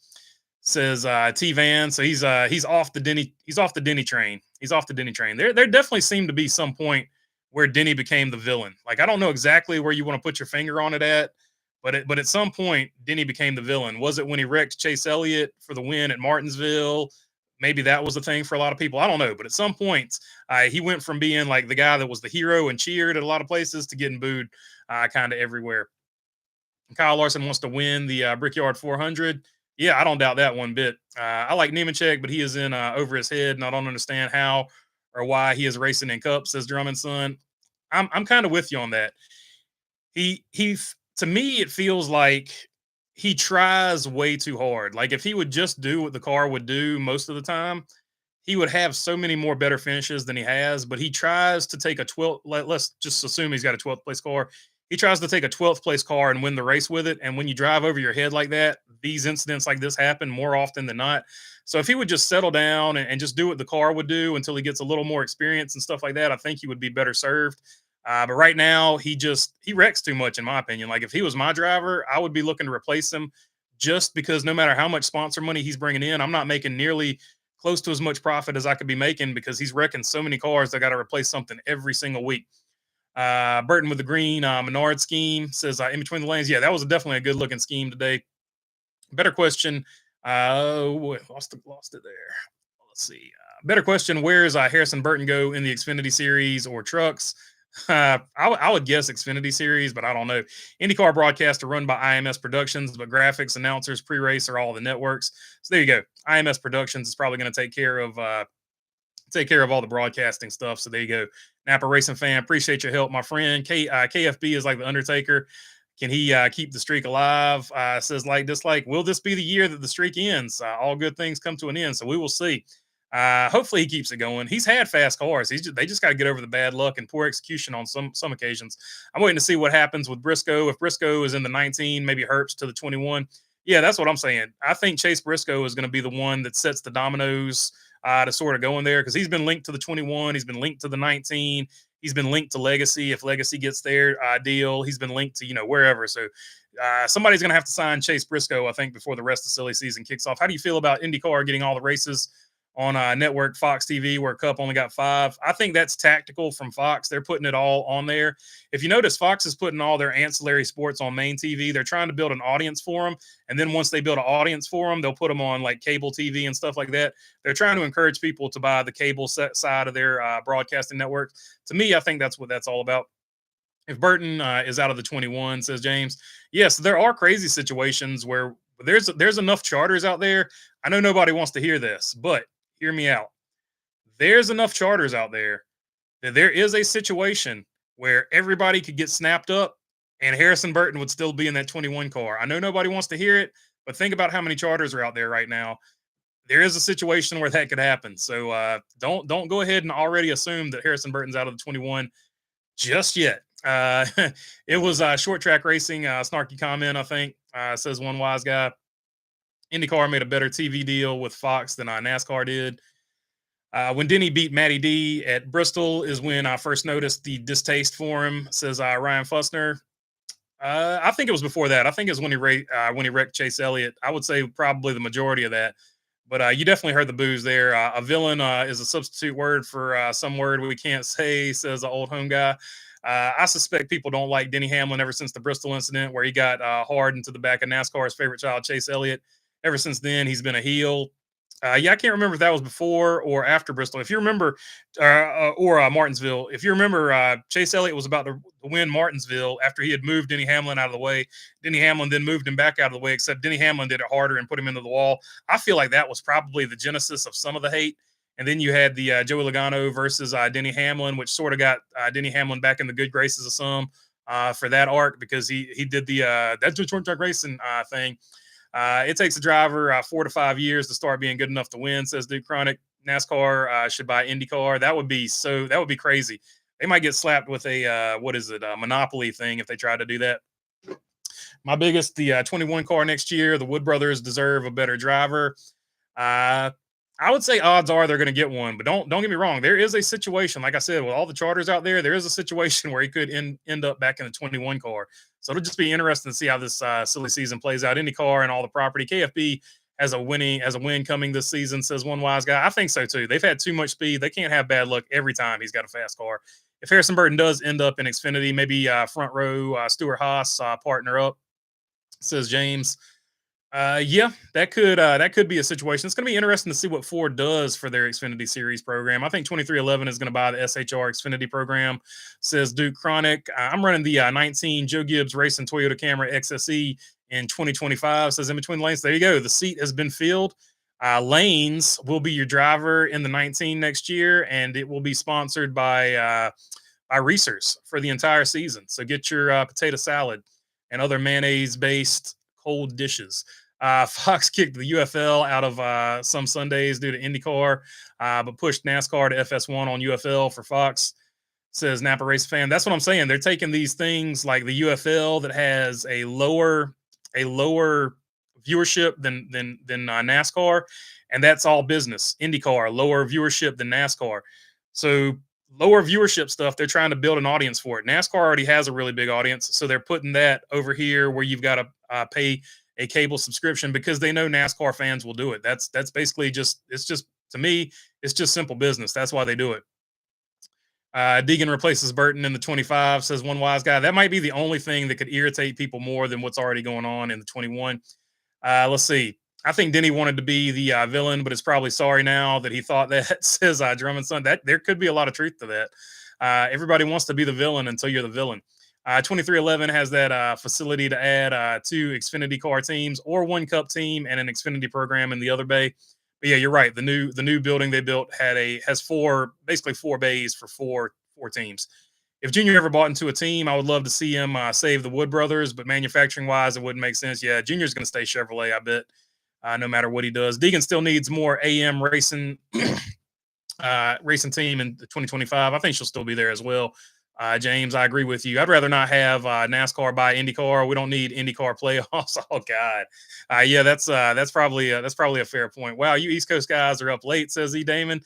Says T Van. So he's off the Denny. He's off the Denny train. He's off the Denny train. There definitely seemed to be some point where Denny became the villain. Like, I don't know exactly where you want to put your finger on it at, but at some point Denny became the villain. Was it when he wrecked Chase Elliott for the win at Martinsville? Maybe that was the thing for a lot of people. I don't know, but at some point he went from being like the guy that was the hero and cheered at a lot of places to getting booed kind of everywhere. Kyle Larson wants to win the Brickyard 400. Yeah, I don't doubt that one bit. I like Nemechek, but he is in over his head, and I don't understand how or why he is racing in cups, says Drummond's son. I'm kind of with you on that. He to me, it feels like he tries way too hard. Like, if he would just do what the car would do most of the time, he would have so many more better finishes than he has. But he tries to take a 12th. Let's just assume he's got a 12th place car. He tries to take a 12th place car and win the race with it. And when you drive over your head like that, these incidents like this happen more often than not. So if he would just settle down and just do what the car would do until he gets a little more experience and stuff like that, I think he would be better served. But right now, he wrecks too much, in my opinion. Like, if he was my driver, I would be looking to replace him just because no matter how much sponsor money he's bringing in, I'm not making nearly close to as much profit as I could be making because he's wrecking so many cars. I got to replace something every single week. Burton with the green Menard scheme says in between the lanes. Yeah, that was definitely a good looking scheme today. Better question. Lost it there. Let's see. Better question: where is Harrison Burton go in the Xfinity Series or trucks? I would guess Xfinity Series, but I don't know. IndyCar broadcasts are run by IMS Productions, but graphics, announcers, pre-race are all the networks. So there you go. IMS Productions is probably going to take care of all the broadcasting stuff. So there you go. Napa Racing fan, appreciate your help, my friend. KFB is like the Undertaker. Can he keep the streak alive? Says like dislike. Will this be the year that the streak ends? All good things come to an end, so we will see. Hopefully he keeps it going. He's had fast cars. They just got to get over the bad luck and poor execution on some occasions. I'm waiting to see what happens with Briscoe. If Briscoe is in the 19, maybe Herbst to the 21. Yeah, that's what I'm saying. I think Chase Briscoe is going to be the one that sets the dominoes to sort of go in there because he's been linked to the 21. He's been linked to the 19. He's been linked to Legacy. If Legacy gets their deal, he's been linked to, wherever. So somebody's going to have to sign Chase Briscoe, I think, before the rest of the silly season kicks off. How do you feel about IndyCar getting all the races on network Fox TV where Cup only got 5? I think that's tactical from Fox. They're putting it all on there. If you notice, Fox is putting all their ancillary sports on main TV. They're trying to build an audience for them. And then once they build an audience for them, they'll put them on like cable TV and stuff like that. They're trying to encourage people to buy the cable side of their broadcasting network. To me, I think that's what that's all about. If Burton is out of the 21, says James, yes, there are crazy situations where there's enough charters out there. I know nobody wants to hear this, but hear me out. There's enough charters out there that there is a situation where everybody could get snapped up and Harrison Burton would still be in that 21 car. I know nobody wants to hear it, but think about how many charters are out there right now. There is a situation where that could happen. So don't go ahead and already assume that Harrison Burton's out of the 21 just yet. It was short track racing, snarky comment, I think, says one wise guy. IndyCar made a better TV deal with Fox than NASCAR did. When Denny beat Matty D at Bristol is when I first noticed the distaste for him, says Ryan Fussner. I think it was before that. I think it was when he wrecked Chase Elliott. I would say probably the majority of that. But you definitely heard the booze there. A villain is a substitute word for some word we can't say, says the old home guy. I suspect people don't like Denny Hamlin ever since the Bristol incident where he got hard into the back of NASCAR's favorite child, Chase Elliott. Ever since then, he's been a heel. Yeah, I can't remember if that was before or after Bristol. If you remember, or Martinsville, if you remember, Chase Elliott was about to win Martinsville after he had moved Denny Hamlin out of the way. Denny Hamlin then moved him back out of the way, except Denny Hamlin did it harder and put him into the wall. I feel like that was probably the genesis of some of the hate. And then you had the Joey Logano versus Denny Hamlin, which sort of got Denny Hamlin back in the good graces of some for that arc because he did the that's the short track racing thing. It takes a driver 4 to 5 years to start being good enough to win, says Duke Chronic. NASCAR should buy IndyCar. That would be crazy. They might get slapped with a monopoly thing if they try to do that. My biggest, the 21 car next year. The Wood brothers deserve a better driver. I would say odds are they're going to get one, but don't get me wrong. There is a situation, like I said, with all the charters out there, there is a situation where he could end up back in the 21 car. So it'll just be interesting to see how this silly season plays out. IndyCar and all the property. KFB has a win coming this season, says one wise guy. I think so too. They've had too much speed. They can't have bad luck every time he's got a fast car. If Harrison Burton does end up in Xfinity, maybe front row Stuart Haas partner up, says James. Yeah, that could be a situation. It's going to be interesting to see what Ford does for their Xfinity Series program. I think 2311 is going to buy the SHR Xfinity program, says Duke Chronic. I'm running the 19 Joe Gibbs Racing Toyota Camry XSE in 2025, says in between lanes. There you go. The seat has been filled. Lanes will be your driver in the 19 next year, and it will be sponsored by Reese's for the entire season. So get your potato salad and other mayonnaise-based cold dishes. Fox kicked the UFL out of some Sundays due to IndyCar, but pushed NASCAR to FS1 on UFL for Fox, says Napa Race fan. That's what I'm saying. They're taking these things like the UFL that has a lower viewership than NASCAR, and that's all business. IndyCar, lower viewership than NASCAR. So lower viewership stuff, they're trying to build an audience for it. NASCAR already has a really big audience, so they're putting that over here where you've got to pay a cable subscription because they know NASCAR fans will do it. That's basically to me, it's just simple business. That's why they do it. Deegan replaces Burton in the 25, says one wise guy. That might be the only thing that could irritate people more than what's already going on in the 21. Let's see. I think Denny wanted to be the villain, but is probably sorry now that he thought that. Says Drummond's son. That there could be a lot of truth to that. Everybody wants to be the villain until you're the villain. 2311 has that facility to add two Xfinity car teams or one Cup team and an Xfinity program in the other bay. But yeah, you're right. The new building they built has basically four bays for four teams. If Junior ever bought into a team, I would love to see him save the Wood brothers, but manufacturing wise, it wouldn't make sense. Yeah, Junior's going to stay Chevrolet, I bet, no matter what he does. Deegan still needs more AM racing racing team in 2025. I think she'll still be there as well. James, I agree with you. I'd rather not have NASCAR buy IndyCar. We don't need IndyCar playoffs. Oh God, yeah, that's probably a fair point. Wow, you East Coast guys are up late, says E. Damon.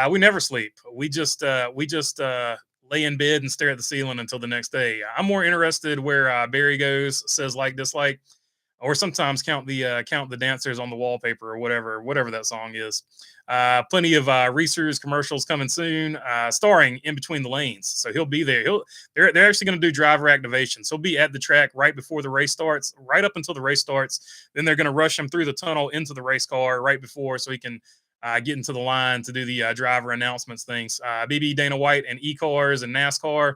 We never sleep. We just lay in bed and stare at the ceiling until the next day. I'm more interested where Barry goes. Says like dislike, or sometimes count the dancers on the wallpaper or whatever that song is. Plenty of Reese's commercials coming soon, starring In Between the Lanes. So he'll be there. They're actually going to do driver activations. He'll be at the track right before the race starts, right up until the race starts. Then they're going to rush him through the tunnel into the race car right before, so he can get into the line to do the driver announcements things. BB Dana White and e-cars and NASCAR.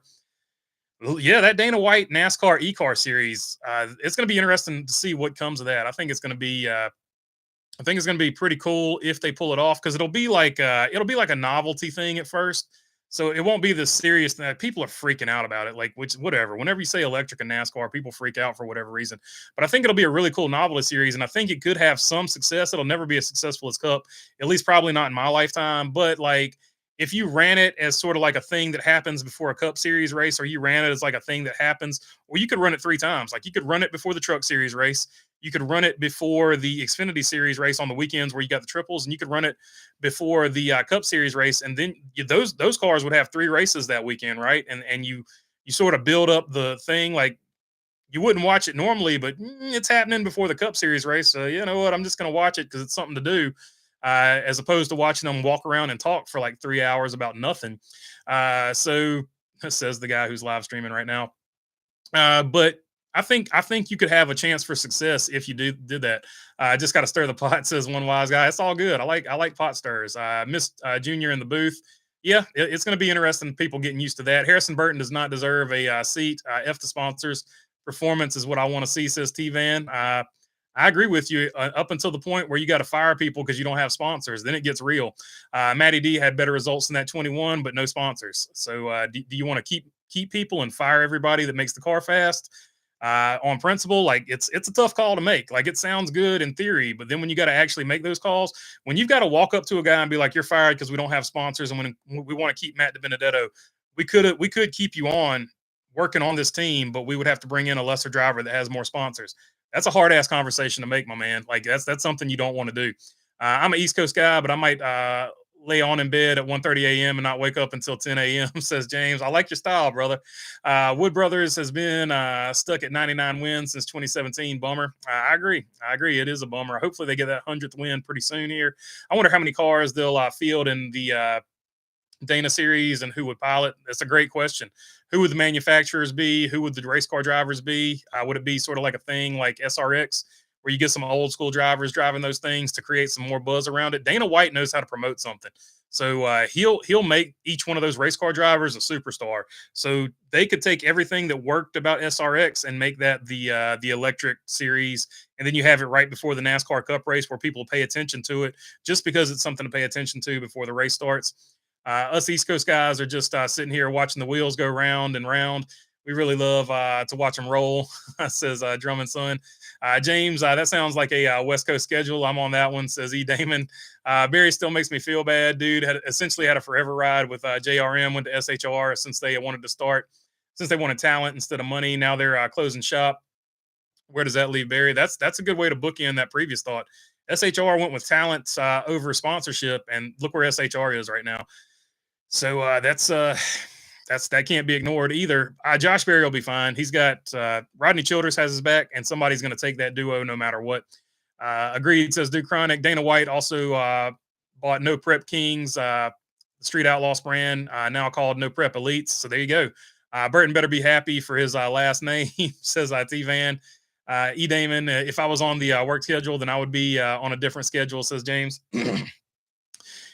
Yeah, that Dana White NASCAR e-car series. It's going to be interesting to see what comes of that. I think it's going to be. I think it's going to be pretty cool if they pull it off, because it'll be like a novelty thing at first. So it won't be the serious thing. People are freaking out about it. Like, which whatever. Whenever you say electric and NASCAR, people freak out for whatever reason. But I think it'll be a really cool novelty series, and I think it could have some success. It'll never be as successful as Cup, at least probably not in my lifetime. But like, if you ran it as sort of like a thing that happens before a Cup Series race, or you ran it as like a thing that happens, or you could run it three times. Like, you could run it before the Truck Series race, you could run it before the Xfinity Series race on the weekends where you got the triples, and you could run it before the Cup Series race, and then those cars would have three races that weekend, right? And you sort of build up the thing. Like, you wouldn't watch it normally, but it's happening before the Cup Series race. So you know what? I'm just going to watch it because it's something to do, as opposed to watching them walk around and talk for like 3 hours about nothing. So says the guy who's live streaming right now. But I think you could have a chance for success if you did that. Just got to stir the pot, says one wise guy. It's all good. I like pot stirs. Missed Junior in the booth. Yeah, it's going to be interesting. People getting used to that. Harrison Burton does not deserve a seat. F the sponsors. Performance is what I want to see, says T Van. I agree with you up until the point where you got to fire people because you don't have sponsors. Then it gets real. Matty D had better results in that 21, but no sponsors. So do you want to keep people and fire everybody that makes the car fast? On principle, like it's a tough call to make. Like, it sounds good in theory, but then when you got to actually make those calls, when you've got to walk up to a guy and be like, "You're fired because we don't have sponsors, and when we want to keep Matt DiBenedetto, we could keep you on working on this team, but we would have to bring in a lesser driver that has more sponsors." That's a hard ass conversation to make, my man. Like, that's something you don't want to do. I'm an East Coast guy, but I might lay on in bed at 1:30 a.m. and not wake up until 10 a.m. says James. I like your style, brother. Wood Brothers has been stuck at 99 wins since 2017. Bummer. I agree. It is a bummer. Hopefully they get that 100th win pretty soon here. I wonder how many cars they'll field in the Dana series and who would pilot. That's a great question. Who would the manufacturers be? Who would the race car drivers be? Would it be sort of like a thing like SRX, where you get some old school drivers driving those things to create some more buzz around it? Dana White knows how to promote something. So he'll make each one of those race car drivers a superstar. So they could take everything that worked about SRX and make that the electric series, and then you have it right before the NASCAR Cup race where people pay attention to it, just because it's something to pay attention to before the race starts. Us East Coast guys are just sitting here watching the wheels go round and round. We really love to watch them roll, says Drummond son. James, that sounds like a West Coast schedule. I'm on that one, says E. Damon. Barry still makes me feel bad, dude. Essentially had a forever ride with JRM, went to SHR since they wanted to start, since they wanted talent instead of money. Now they're closing shop. Where does that leave Barry? That's a good way to bookend that previous thought. SHR went with talent over sponsorship, and look where SHR is right now. So that can't be ignored either. Josh Berry will be fine. He's got Rodney Childers has his back, and somebody's going to take that duo no matter what. Agreed, says Duke Chronic. Dana White also bought No Prep Kings, the Street Outlaws brand, now called No Prep Elites. So there you go. Burton better be happy for his last name, says T Van. E. Damon, if I was on the work schedule, then I would be on a different schedule, says James.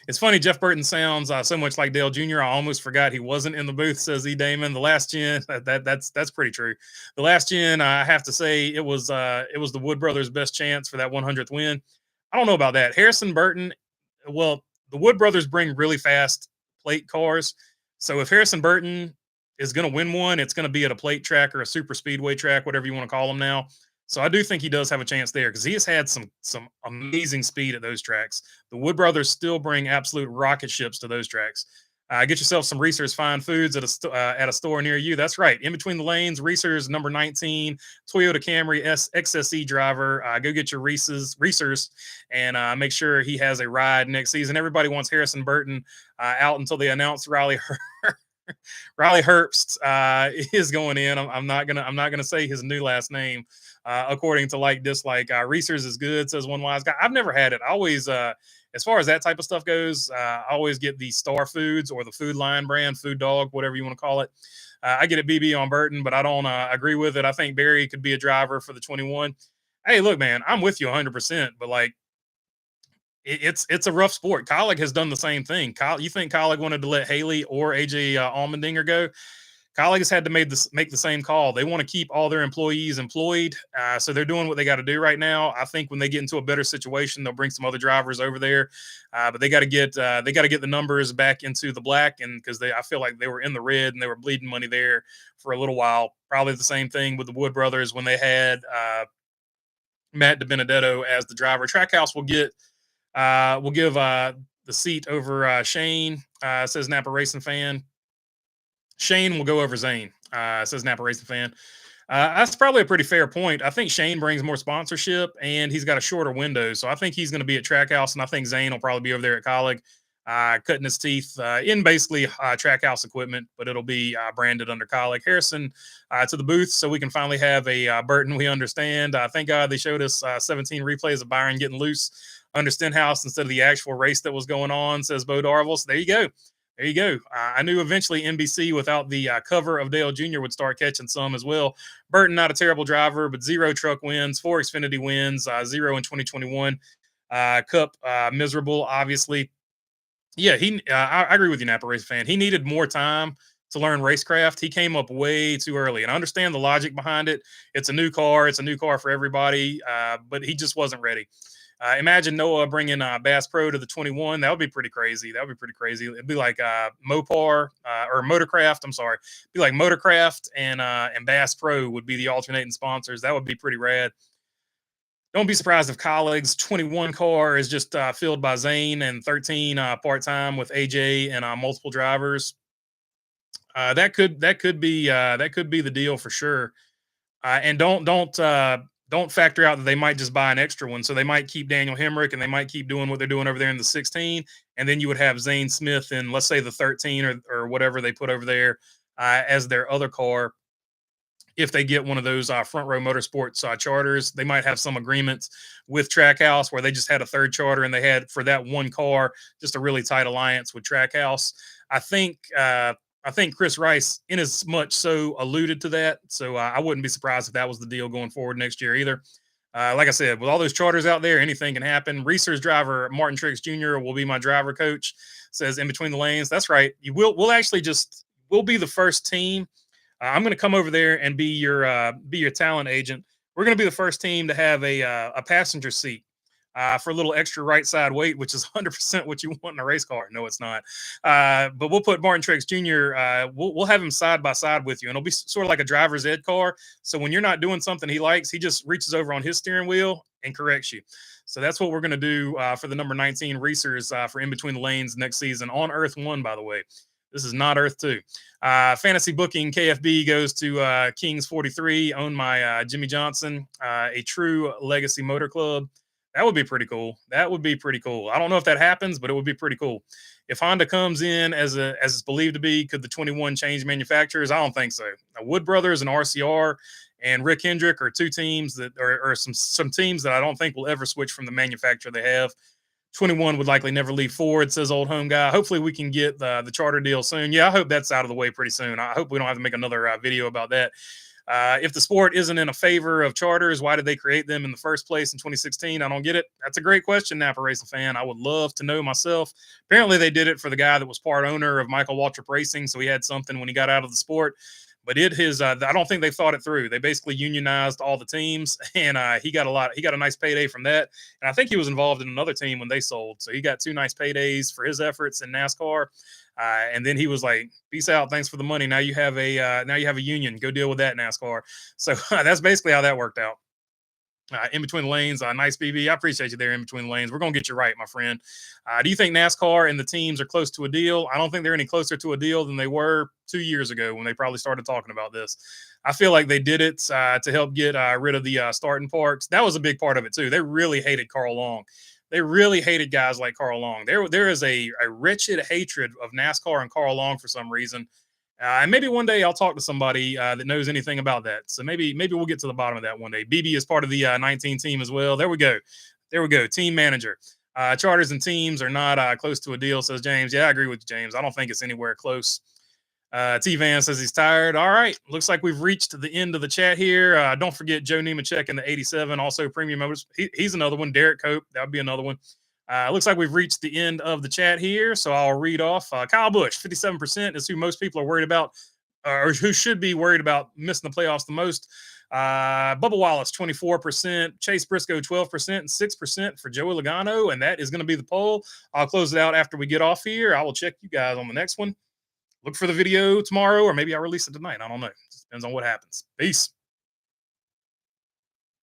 It's funny, Jeff Burton sounds so much like Dale Jr. I almost forgot he wasn't in the booth, says E. Damon. The last gen, that's pretty true. The last gen, I have to say, it was the Wood brothers' best chance for that 100th win. I don't know about that. Harrison Burton, well, the Wood brothers bring really fast plate cars. So if Harrison Burton is going to win one, it's going to be at a plate track or a super speedway track, whatever you want to call them now. So I do think he does have a chance there because he has had some amazing speed at those tracks. The Wood brothers still bring absolute rocket ships to those tracks. Get yourself some Reese's Fine Foods at a store near you. That's right. In between the lanes, Reese's number 19, Toyota Camry XSE driver. Go get your Reese's and make sure he has a ride next season. Everybody wants Harrison Burton out until they announce Riley Herbst is going in. I'm not gonna say his new last name according to like dislike. Reese's is good, says one wise guy. I've never had it. I always as far as that type of stuff goes, I always get the Star Foods or the Food Line brand, Food Dog, whatever you want to call it. I get a BB on Burton, but I don't agree with it. I think Barry could be a driver for the 21. Hey, look, man, I'm with you 100%, but like it's a rough sport. Colleague has done the same thing. You think Colleague wanted to let Haley or AJ Allmendinger go? Colleague has had to make the same call. They want to keep all their employees employed, so they're doing what they got to do right now. I think when they get into a better situation, they'll bring some other drivers over there, but they got to get the numbers back into the black, and because I feel like they were in the red and they were bleeding money there for a little while. Probably the same thing with the Wood brothers when they had Matt DiBenedetto as the driver. Trackhouse will give the seat over Shane, says Napa Racing Fan. Shane will go over Zane, says Napa Racing Fan. That's probably a pretty fair point. I think Shane brings more sponsorship and he's got a shorter window. So I think he's going to be at Trackhouse, and I think Zane will probably be over there at Colleague, cutting his teeth in basically Trackhouse equipment, but it'll be branded under Colleague. Harrison to the booth so we can finally have a Burton we understand. Thank God they showed us 17 replays of Byron getting loose under Stenhouse instead of the actual race that was going on, says Bo Darville. So there you go. There you go. I knew eventually NBC without the cover of Dale Jr. would start catching some as well. Burton, not a terrible driver, but 0 truck wins, 4 Xfinity wins, 0 in 2021. Cup, miserable, obviously. Yeah, I agree with you, Napa Race Fan. He needed more time to learn racecraft. He came up way too early, and I understand the logic behind it. It's a new car. It's a new car for everybody, but he just wasn't ready. Imagine Noah bringing Bass Pro to the 21. That would be pretty crazy. It'd be like Mopar or Motorcraft. I'm sorry. It'd be like Motorcraft and Bass Pro would be the alternating sponsors. That would be pretty rad. Don't be surprised if Colleague's 21 car is just filled by Zane and 13 part-time with AJ and multiple drivers. That could be the deal for sure. And don't factor out that they might just buy an extra one. So they might keep Daniel Hemrick and they might keep doing what they're doing over there in the 16. And then you would have Zane Smith in, let's say, the 13 or whatever they put over there as their other car. If they get one of those Front Row Motorsports charters, they might have some agreements with Trackhouse where they just had a third charter and they had for that one car just a really tight alliance with Trackhouse. I think Chris Rice, in as much so, alluded to that. So I wouldn't be surprised if that was the deal going forward next year either. Like I said, with all those charters out there, anything can happen. Reese's driver Martin Trix Jr. will be my driver coach, says in between the lanes. That's right. We'll be the first team. I'm going to come over there and be your talent agent. We're going to be the first team to have a passenger seat for a little extra right side weight, which is 100% what you want in a race car. No, it's not. But we'll put Martin Trix Jr. We'll have him side by side with you, and it'll be sort of like a driver's ed car. So when you're not doing something he likes, he just reaches over on his steering wheel and corrects you. So that's what we're going to do for the number 19 Reese's for In Between the Lanes next season on Earth 1, by the way. This is not Earth 2. Fantasy booking KFB goes to Kings 43, owned by Jimmy Johnson, a true legacy motor club. That would be pretty cool. I don't know if that happens, but it would be pretty cool. If Honda comes in as it's believed to be, could the 21 change manufacturers? I don't think so. Now, Wood Brothers and RCR and Rick Hendrick are two teams that are some teams that I don't think will ever switch from the manufacturer they have. 21 would likely never leave Ford, says old home guy. Hopefully we can get the charter deal soon. Yeah, I hope that's out of the way pretty soon. I hope we don't have to make another video about that. If the sport isn't in a favor of charters, why did they create them in the first place in 2016? I don't get it. That's a great question, Napa Racing fan. I would love to know myself. Apparently, they did it for the guy that was part owner of Michael Waltrip Racing, so he had something when he got out of the sport. But I don't think they thought it through. They basically unionized all the teams, and he got a nice payday from that. And I think he was involved in another team when they sold, so he got 2 nice paydays for his efforts in NASCAR. And then he was like, "Peace out, thanks for the money. Now you have a union. Go deal with that, NASCAR." So that's basically how that worked out. In between the lanes, nice BB. I appreciate you there in between the lanes. We're gonna get you right, my friend. Do you think NASCAR and the teams are close to a deal? I don't think they're any closer to a deal than they were 2 years ago when they probably started talking about this. I feel like they did it to help get rid of the starting parks. That was a big part of it too. They really hated Carl Long. They really hated guys like Carl Long. There is a wretched hatred of NASCAR and Carl Long for some reason. And maybe one day I'll talk to somebody that knows anything about that. So maybe we'll get to the bottom of that one day. BB is part of the 19 team as well. There we go. There we go. Team manager. Charters and teams are not close to a deal, says James. Yeah, I agree with you, James. I don't think it's anywhere close. T-Van says he's tired. All right. Looks like we've reached the end of the chat here. Don't forget Joe Nemechek in the 87, also Premium Motors. He's another one. Derek Cope. That would be another one. Looks like we've reached the end of the chat here, so I'll read off. Kyle Busch, 57% is who most people are worried about, or who should be worried about missing the playoffs the most. Bubba Wallace, 24%, Chase Briscoe, 12%, and 6% for Joey Logano, and that is going to be the poll. I'll close it out after we get off here. I will check you guys on the next one. Look for the video tomorrow, or maybe I'll release it tonight. I don't know. It just depends on what happens. Peace.